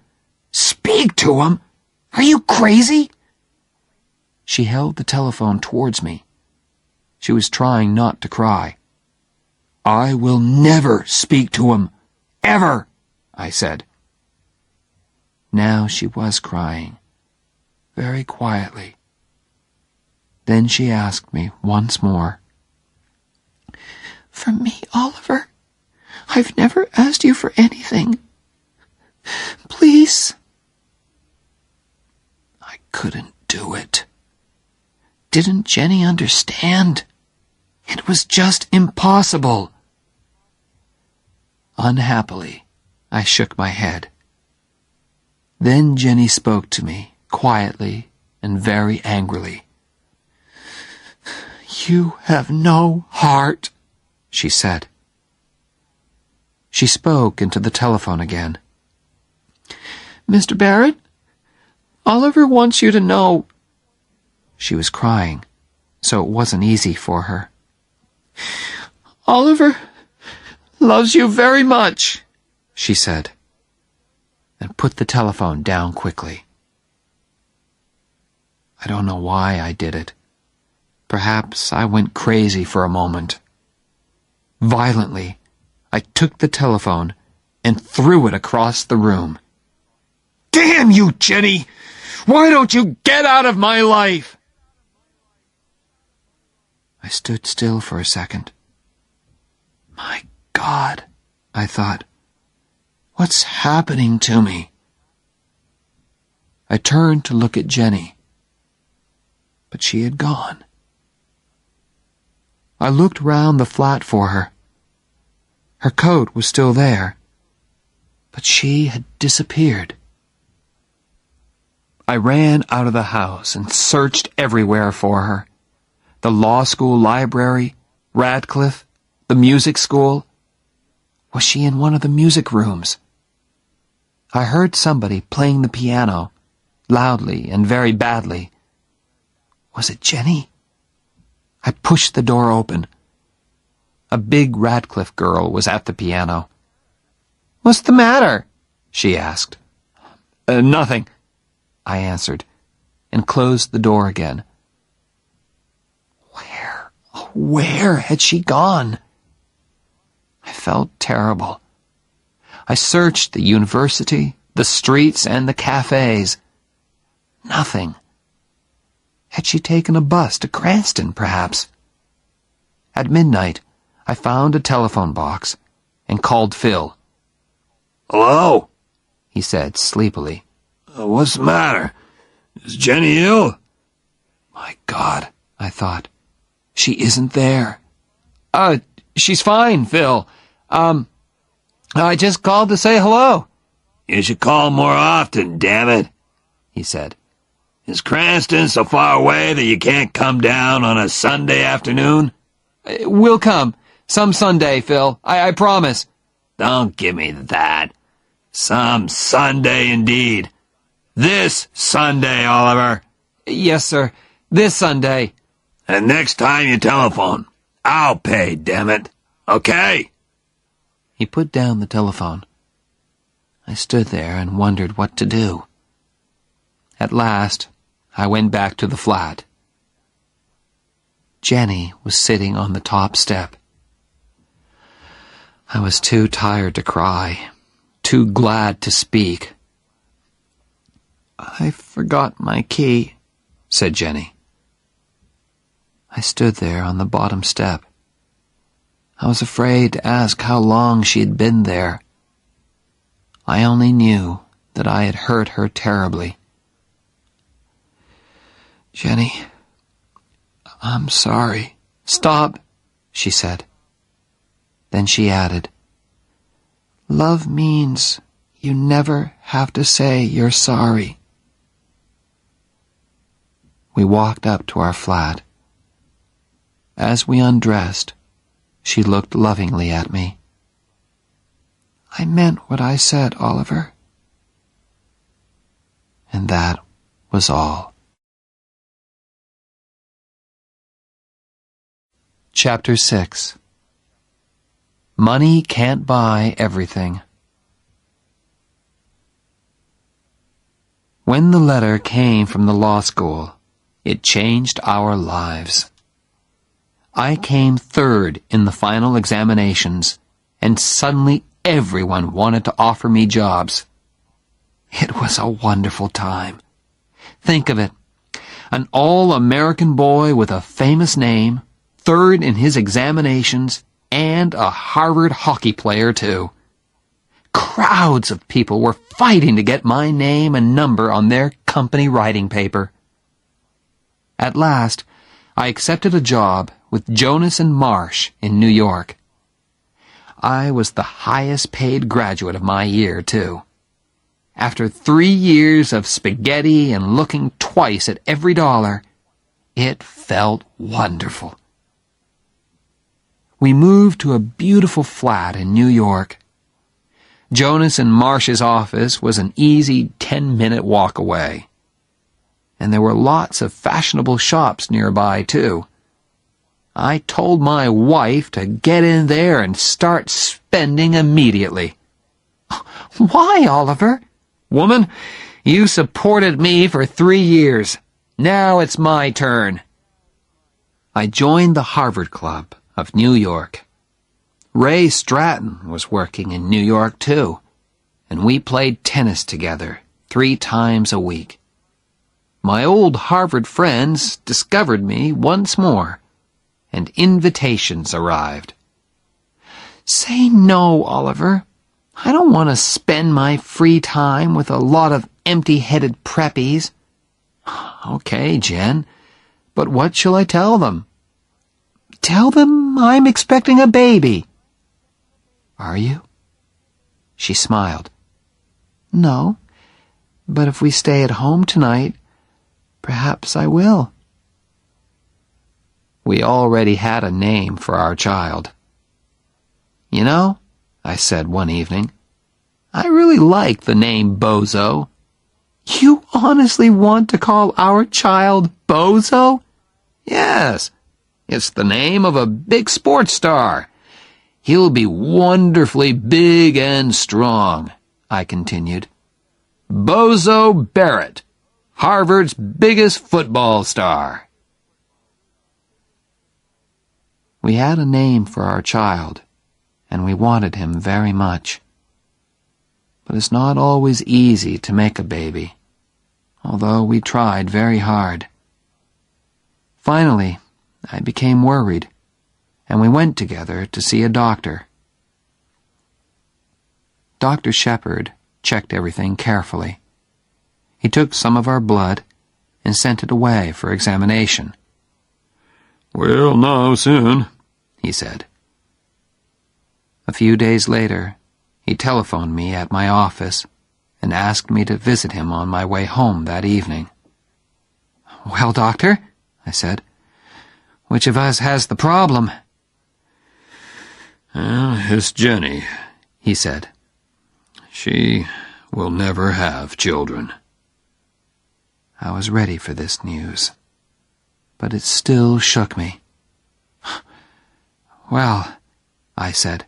Speak to him? Are you crazy? She held the telephone towards me. She was trying not to cry. I will never speak to him. Ever, I said. Now she was crying, very quietly. Then she asked me once more. For me, Oliver, I've never asked you for anything. Please. I couldn't do it. Didn't Jenny understand? It was just impossible. Unhappily, I shook my head. Then Jenny spoke to me, quietly and very angrily. You have no heart, she said. She spoke into the telephone again. Mr. Barrett, Oliver wants you to know. She was crying, so it wasn't easy for her. Oliver loves you very much, she said, and put the telephone down quickly. I don't know why I did it. Perhaps I went crazy for a moment. Violently, I took the telephone and threw it across the room. Damn you, Jenny! Why don't you get out of my life? I stood still for a second. My God, I thought. What's happening to me? I turned to look at Jenny, but she had gone. I looked round the flat for her. Her coat was still there, but she had disappeared. I ran out of the house and searched everywhere for her. The law school library, Radcliffe, the music school. Was she in one of the music rooms? I heard somebody playing the piano, loudly and very badly. Was it Jenny? I pushed the door open. A big Radcliffe girl was at the piano. What's the matter? She asked. Nothing, I answered, and closed the door again. Where had she gone? I felt terrible. I searched the university, the streets, and the cafes. Nothing. Had she taken a bus to Cranston, perhaps? At midnight, I found a telephone box and called Phil. Hello, he said sleepily. What's the matter? Is Jenny ill? My God, I thought. She isn't there. She's fine, Phil. I just called to say hello. You should call more often, damn it, he said. Is Cranston so far away that you can't come down on a Sunday afternoon? We'll come. Some Sunday, Phil. I promise. Don't give me that. Some Sunday indeed. This Sunday, Oliver. Yes, sir. This Sunday. And next time you telephone, I'll pay, damn it. Okay? He put down the telephone. I stood there and wondered what to do. At last, I went back to the flat. Jenny was sitting on the top step. I was too tired to cry, too glad to speak. I forgot my key, said Jenny. I stood there on the bottom step, I was afraid to ask how long she had been there. I only knew that I had hurt her terribly. "Jenny, I'm sorry." "Stop," she said. Then she added, "Love means you never have to say you're sorry." We walked up to our flat. As we undressed, she looked lovingly at me. "I meant what I said, Oliver." And that was all. Chapter 6. Money can't buy everything. When the letter came from the law school, it changed our lives. I came third in the final examinations, and suddenly everyone wanted to offer me jobs. It was a wonderful time. Think of it. An all-American boy with a famous name, third in his examinations, and a Harvard hockey player, too. Crowds of people were fighting to get my name and number on their company writing paper. At last, I accepted a job with Jonas and Marsh in New York. I was the highest paid graduate of my year, too. After 3 years of spaghetti and looking twice at every dollar, it felt wonderful. We moved to a beautiful flat in New York. Jonas and Marsh's office was an easy 10-minute walk away. And there were lots of fashionable shops nearby, too. I told my wife to get in there and start spending immediately. "Why, Oliver?" "Woman, you supported me for 3 years. Now it's my turn." I joined the Harvard Club of New York. Ray Stratton was working in New York, too, and we played tennis together 3 times a week. My old Harvard friends discovered me once more, and invitations arrived. "Say no, Oliver. I don't want to spend my free time with a lot of empty-headed preppies." "Okay, Jen, but what shall I tell them?" "Tell them I'm expecting a baby." "Are you?" She smiled. "No, but if we stay at home tonight, perhaps I will." We already had a name for our child. "You know," I said one evening, "I really like the name Bozo." "You honestly want to call our child Bozo?" "Yes, it's the name of a big sports star. He'll be wonderfully big and strong," I continued. "Bozo Barrett, Harvard's biggest football star." We had a name for our child, and we wanted him very much. But it's not always easy to make a baby, although we tried very hard. Finally, I became worried, and we went together to see a doctor. Dr. Shepard checked everything carefully. He took some of our blood and sent it away for examination. "We'll know soon," he said. A few days later, he telephoned me at my office and asked me to visit him on my way home that evening. "Well, doctor," I said, "which of us has the problem?" "It's Jenny," he said. "She will never have children." I was ready for this news, but it still shook me. "Well," I said,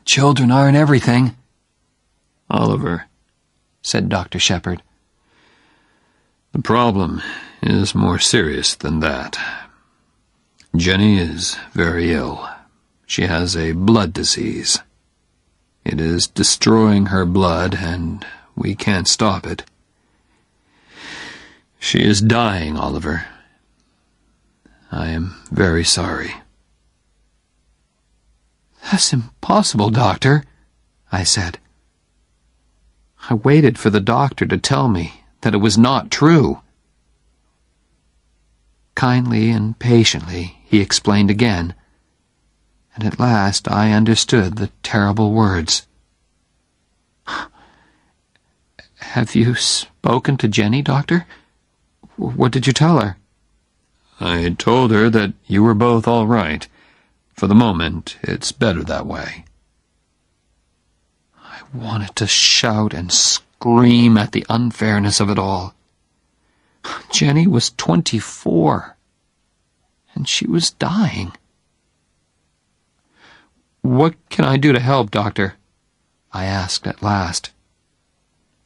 "children aren't everything." "Oliver," said Dr. Shepard, "the problem is more serious than that. Jenny is very ill. She has a blood disease. It is destroying her blood, and we can't stop it. She is dying, Oliver. I am very sorry." "That's impossible, Doctor," I said. I waited for the doctor to tell me that it was not true. Kindly and patiently, he explained again, and at last I understood the terrible words. "Have you spoken to Jenny, Doctor? What did you tell her?" "I told her that you were both all right. For the moment, it's better that way." I wanted to shout and scream at the unfairness of it all. Jenny was 24, and she was dying. "What can I do to help, Doctor?" I asked at last.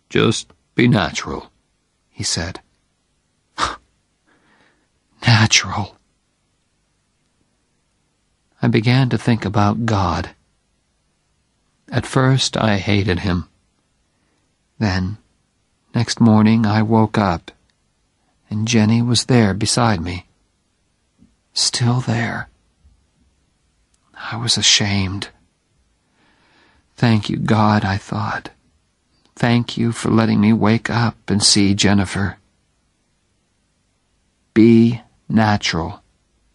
"Just be natural," he said. Natural. I began to think about God. At first I hated him. Then, next morning I woke up, and Jenny was there beside me. Still there. I was ashamed. Thank you, God, I thought. Thank you for letting me wake up and see Jennifer. Be natural,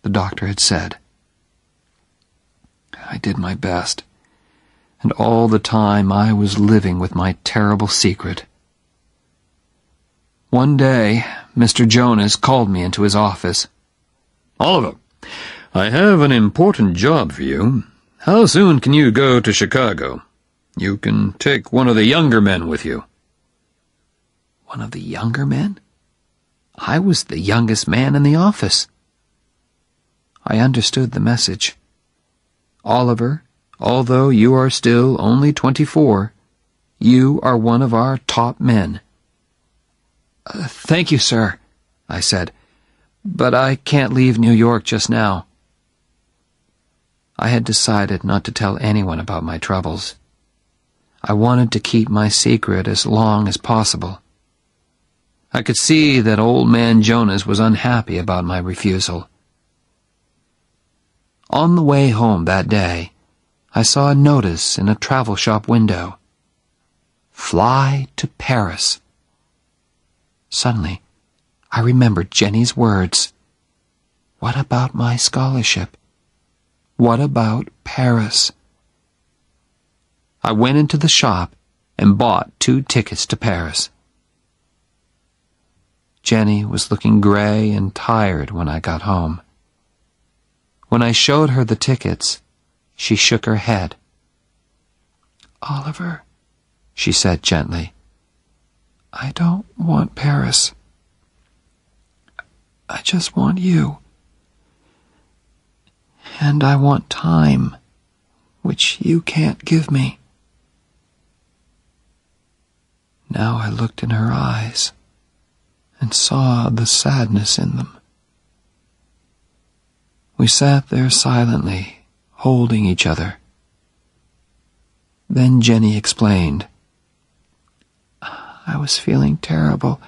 the doctor had said. I did my best, and all the time I was living with my terrible secret. One day, Mr. Jonas called me into his office. "Oliver, I have an important job for you. How soon can you go to Chicago? You can take one of the younger men with you." One of the younger men? I was the youngest man in the office. I understood the message. "Oliver, although you are still only 24, you are one of our top men." "Thank you, sir," I said, "but I can't leave New York just now." I had decided not to tell anyone about my troubles. I wanted to keep my secret as long as possible. I could see that old man Jonas was unhappy about my refusal. On the way home that day, I saw a notice in a travel shop window. "Fly to Paris." Suddenly, I remembered Jenny's words. What about my scholarship? What about Paris? I went into the shop and bought 2 tickets to Paris. Jenny was looking gray and tired when I got home. When I showed her the tickets, she shook her head. "Oliver," she said gently, "I don't want Paris. I just want you. And I want time, which you can't give me." Now I looked in her eyes and saw the sadness in them. We sat there silently, holding each other. Then Jenny explained. "I was feeling terrible.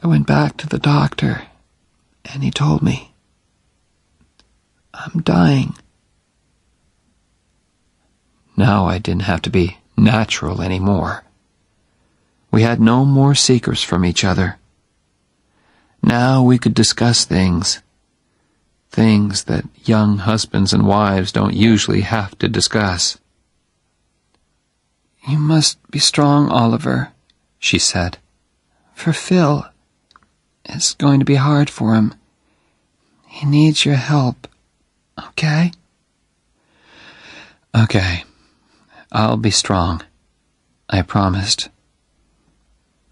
I went back to the doctor, and he told me, I'm dying." Now I didn't have to be natural anymore. We had no more secrets from each other. Now we could discuss things that young husbands and wives don't usually have to discuss. "You must be strong, Oliver," she said. "For Phil, it's going to be hard for him. He needs your help, okay?" "Okay, I'll be strong," I promised.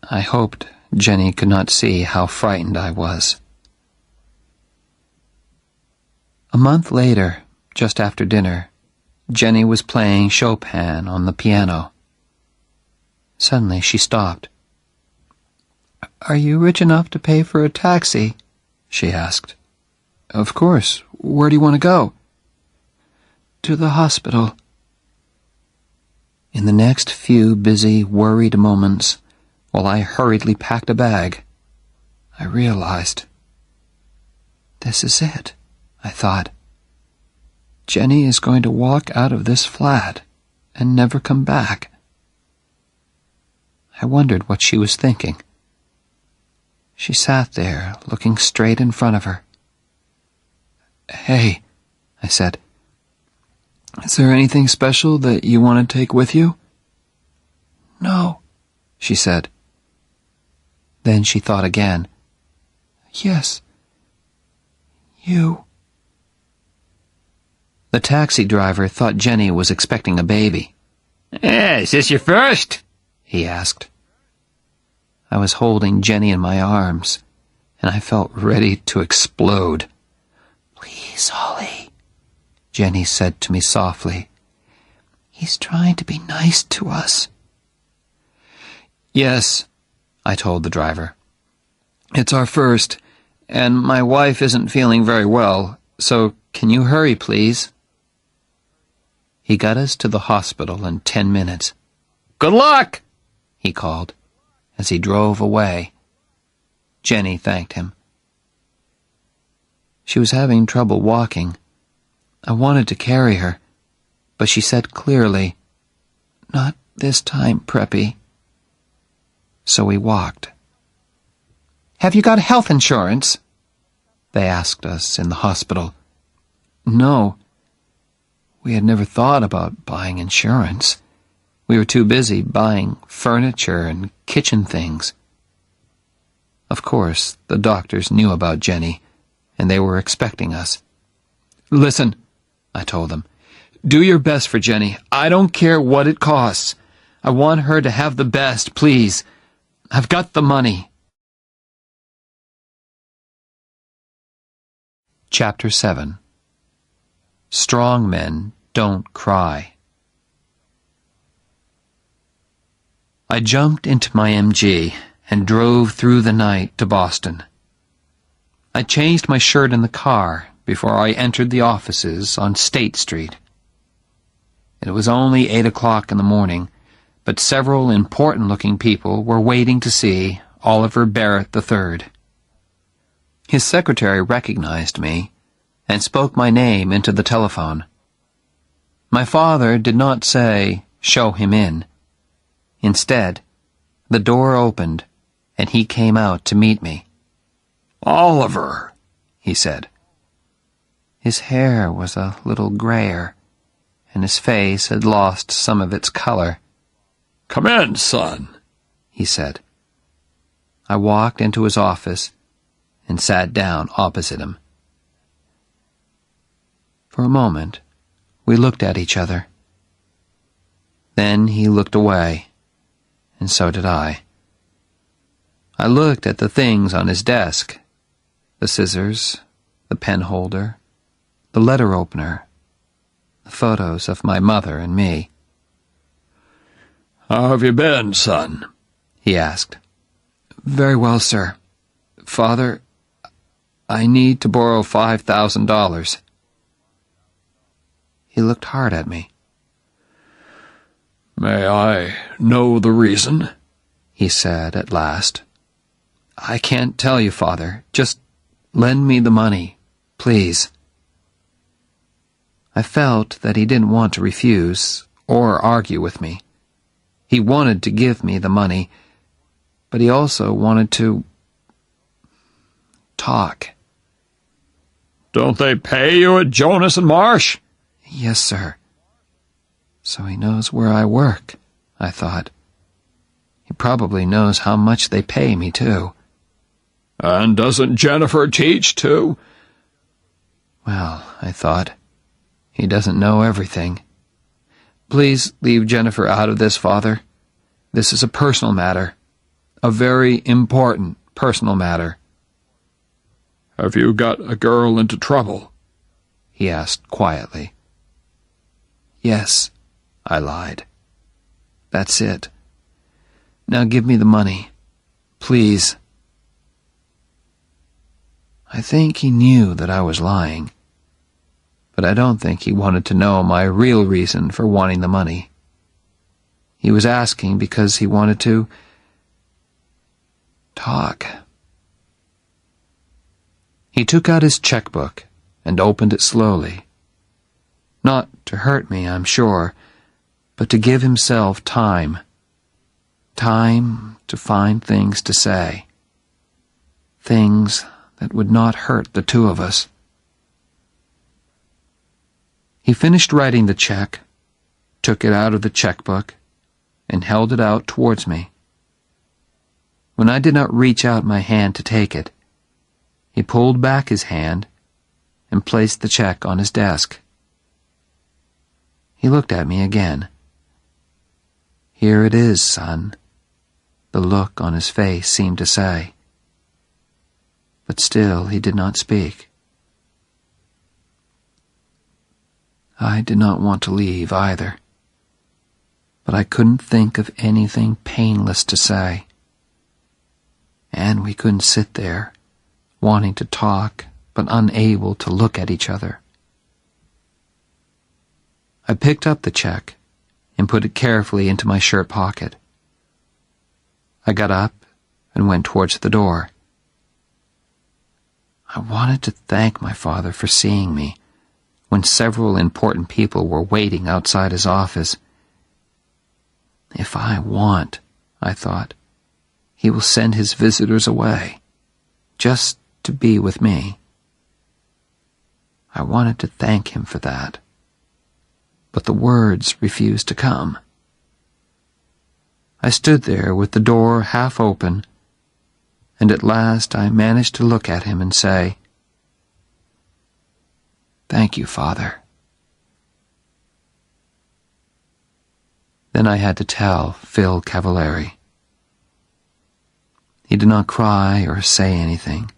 I hoped Jenny could not see how frightened I was. A month later, just after dinner, Jenny was playing Chopin on the piano. Suddenly she stopped. "Are you rich enough to pay for a taxi?" she asked. "Of course. Where do you want to go?" "To the hospital." In the next few busy, worried moments, while I hurriedly packed a bag, I realized, this is it, I thought. Jenny is going to walk out of this flat and never come back. I wondered what she was thinking. She sat there, looking straight in front of her. "Hey," I said, "is there anything special that you want to take with you?" "No," she said. Then she thought again. "Yes, you." The taxi driver thought Jenny was expecting a baby. Is this your first?" he asked. I was holding Jenny in my arms, and I felt ready to explode. "Please, Holly," Jenny said to me softly. "He's trying to be nice to us." "Yes," I told the driver. "It's our first, and my wife isn't feeling very well, so can you hurry, please?" He got us to the hospital in 10 minutes. "Good luck," he called as he drove away. Jenny thanked him. She was having trouble walking. I wanted to carry her, but she said clearly, "Not this time, Preppy." So we walked. "Have you got health insurance?" they asked us in the hospital. No. We had never thought about buying insurance. We were too busy buying furniture and kitchen things. Of course, the doctors knew about Jenny, and they were expecting us. "Listen," I told them, "do your best for Jenny. I don't care what it costs. I want her to have the best, please. I've got the money." Chapter 7. Strong men don't cry. I jumped into my MG and drove through the night to Boston. I changed my shirt in the car before I entered the offices on State Street. It was only 8 o'clock in the morning, but several important-looking people were waiting to see Oliver Barrett III. His secretary recognized me and spoke my name into the telephone. My father did not say, "Show him in." Instead, the door opened, and he came out to meet me. "Oliver," he said. His hair was a little grayer, and his face had lost some of its color. "Come in, son," he said. I walked into his office and sat down opposite him. For a moment, we looked at each other. Then he looked away, and so did I. I looked at the things on his desk: the scissors, the pen holder, the letter opener, the photos of my mother and me. "How have you been, son?" he asked. "Very well, sir. Father, I need to borrow $5,000. He looked hard at me. "May I know the reason?" he said at last. "I can't tell you, Father. Just lend me the money, please." I felt that he didn't want to refuse or argue with me. He wanted to give me the money, but he also wanted to talk. "Don't they pay you at Jonas and Marsh?" "Yes, sir." So he knows where I work, I thought. He probably knows how much they pay me, too. "And doesn't Jennifer teach, too?" Well, I thought, he doesn't know everything. Please leave Jennifer out of this, Father. This is a personal matter. A very important personal matter. "Have you got a girl into trouble?" he asked quietly. "Yes," I lied. "That's it. Now give me the money. Please." I think he knew that I was lying, but I don't think he wanted to know my real reason for wanting the money. He was asking because he wanted to talk. He took out his checkbook and opened it slowly. Not to hurt me, I'm sure, but to give himself time. Time to find things to say. Things that would not hurt the two of us. He finished writing the check, took it out of the checkbook, and held it out towards me. When I did not reach out my hand to take it, he pulled back his hand and placed the check on his desk. He looked at me again. "Here it is, son," the look on his face seemed to say. But still he did not speak. I did not want to leave either, but I couldn't think of anything painless to say. And we couldn't sit there, wanting to talk but unable to look at each other. I picked up the check and put it carefully into my shirt pocket. I got up and went towards the door. I wanted to thank my father for seeing me when several important people were waiting outside his office. If I want, I thought, he will send his visitors away, just to be with me. I wanted to thank him for that, but the words refused to come. I stood there with the door half open, and at last I managed to look at him and say, "Thank you, Father." Then I had to tell Phil Cavallari. He did not cry or say anything.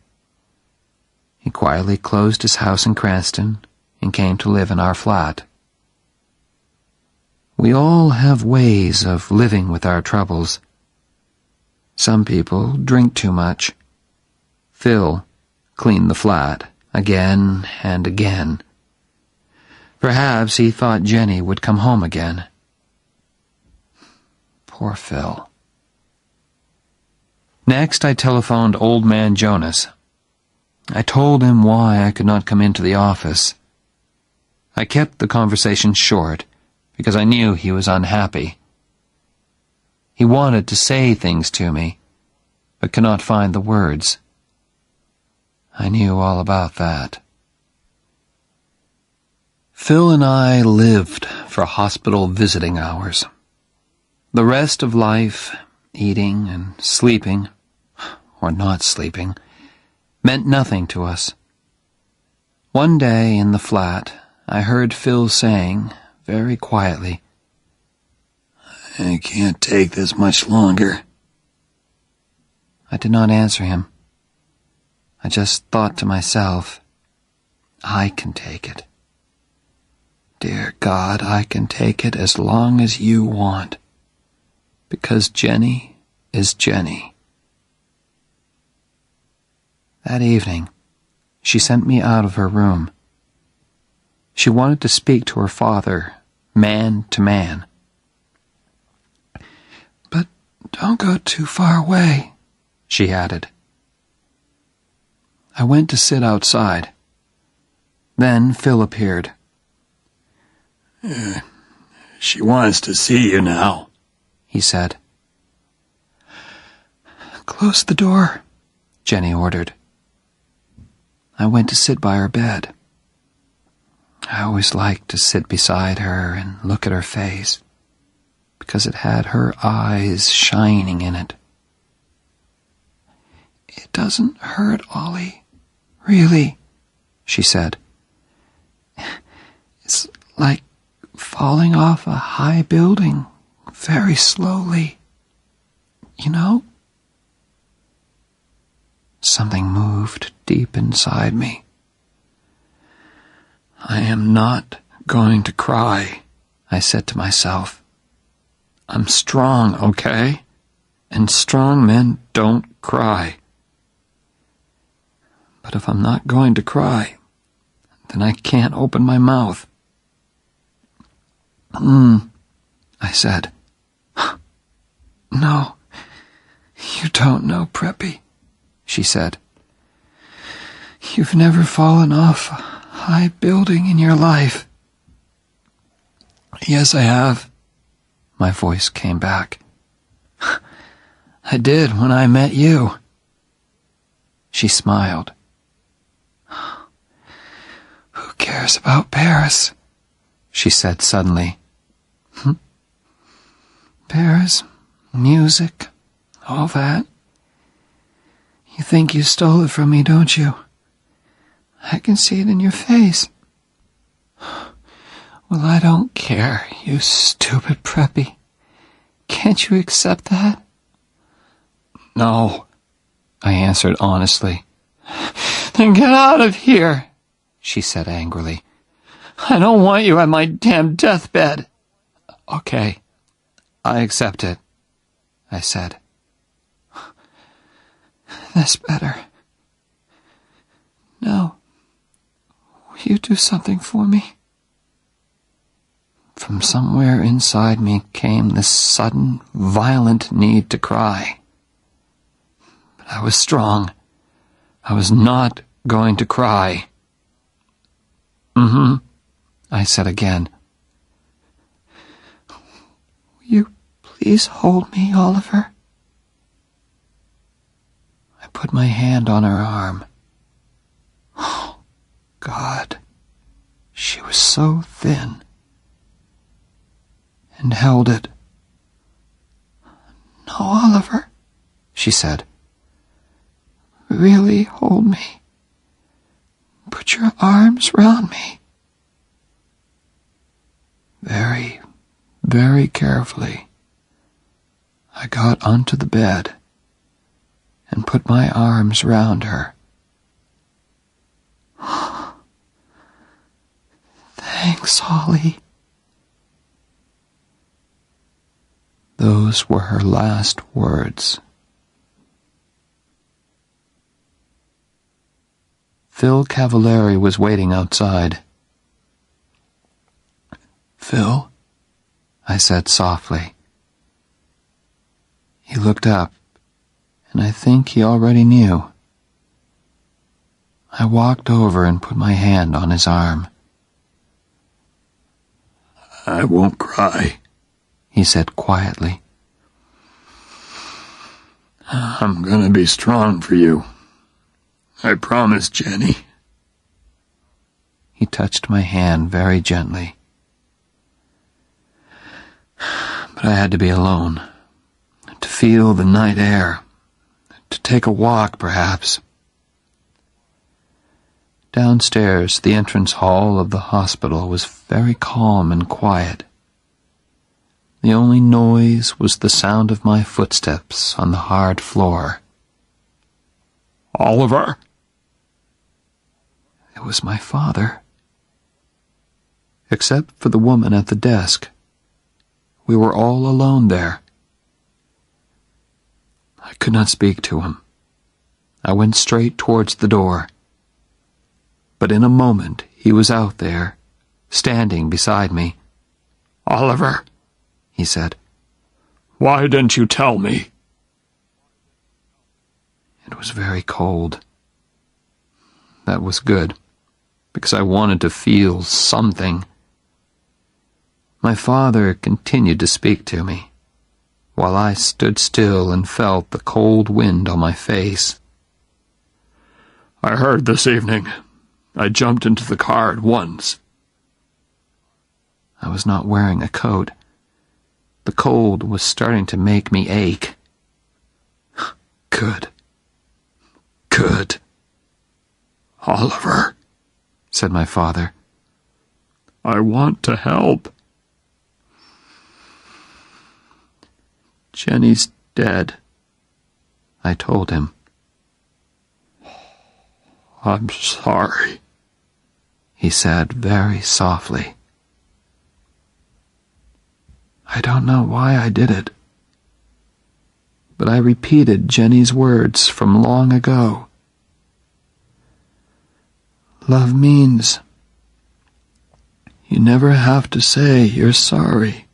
He quietly closed his house in Cranston and came to live in our flat. We all have ways of living with our troubles. Some people drink too much. Phil cleaned the flat again and again. Perhaps he thought Jenny would come home again. Poor Phil. Next, I telephoned Old Man Jonas. I told him why I could not come into the office. I kept the conversation short because I knew he was unhappy. He wanted to say things to me, but could not find the words. I knew all about that. Phil and I lived for hospital visiting hours. The rest of life, eating and sleeping, or not sleeping, meant nothing to us. One day in the flat, I heard Phil saying, very quietly, "I can't take this much longer." I did not answer him. I just thought to myself, I can take it. Dear God, I can take it as long as you want, because Jenny is Jenny. That evening, she sent me out of her room. She wanted to speak to her father, man to man. "But don't go too far away," she added. I went to sit outside. Then Phil appeared. "She wants to see you now," he said. "Close the door," Jenny ordered. I went to sit by her bed. I always liked to sit beside her and look at her face, because it had her eyes shining in it. "It doesn't hurt, Ollie, really," she said. "It's like falling off a high building very slowly, you know?" Something moved deep inside me. "I am not going to cry," I said to myself. "I'm strong, okay? And strong men don't cry. But if I'm not going to cry, then I can't open my mouth." I said. "No, you don't know, Preppy," she said. "You've never fallen off a high building in your life." Yes, I have. My voice came back. I did when I met you. She smiled. Who cares about Paris? She said suddenly. Paris, music, all that. You think you stole it from me, don't you? I can see it in your face. Well, I don't care, you stupid preppy. Can't you accept that? No, I answered honestly. Then get out of here, she said angrily. I don't want you at my damn deathbed. Okay, I accept it, I said. That's better. Now, will you do something for me? From somewhere inside me came this sudden, violent need to cry. But I was strong. I was not going to cry. I said again. Will you please hold me, Oliver? I put my hand on her arm. Oh, God, she was so thin. And held it. No, Oliver, she said. Really hold me. Put your arms round me. Very, very carefully, I got onto the bed and put my arms round her. Thanks, Holly. Those were her last words. Phil Cavallari was waiting outside. Phil, I said softly. He looked up, and I think he already knew. I walked over and put my hand on his arm. I won't cry, he said quietly. I'm gonna be strong for you. I promise, Jenny. He touched my hand very gently. But I had to be alone, to feel the night air, to take a walk, perhaps. Downstairs, the entrance hall of the hospital was very calm and quiet. The only noise was the sound of my footsteps on the hard floor. Oliver? It was my father. Except for the woman at the desk. We were all alone there. I could not speak to him. I went straight towards the door. But in a moment he was out there, standing beside me. Oliver, he said. Why didn't you tell me? It was very cold. That was good, because I wanted to feel something. My father continued to speak to me, while I stood still and felt the cold wind on my face. I heard this evening. I jumped into the car at once. I was not wearing a coat. The cold was starting to make me ache. Good. Good. Oliver, said my father. I want to help. Jenny's dead, I told him. I'm sorry, he said very softly. I don't know why I did it, but I repeated Jenny's words from long ago. Love means you never have to say you're sorry.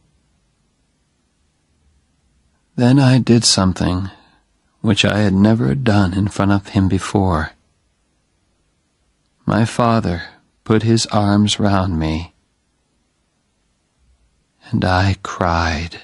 Then I did something which I had never done in front of him before. My father put his arms round me, and I cried.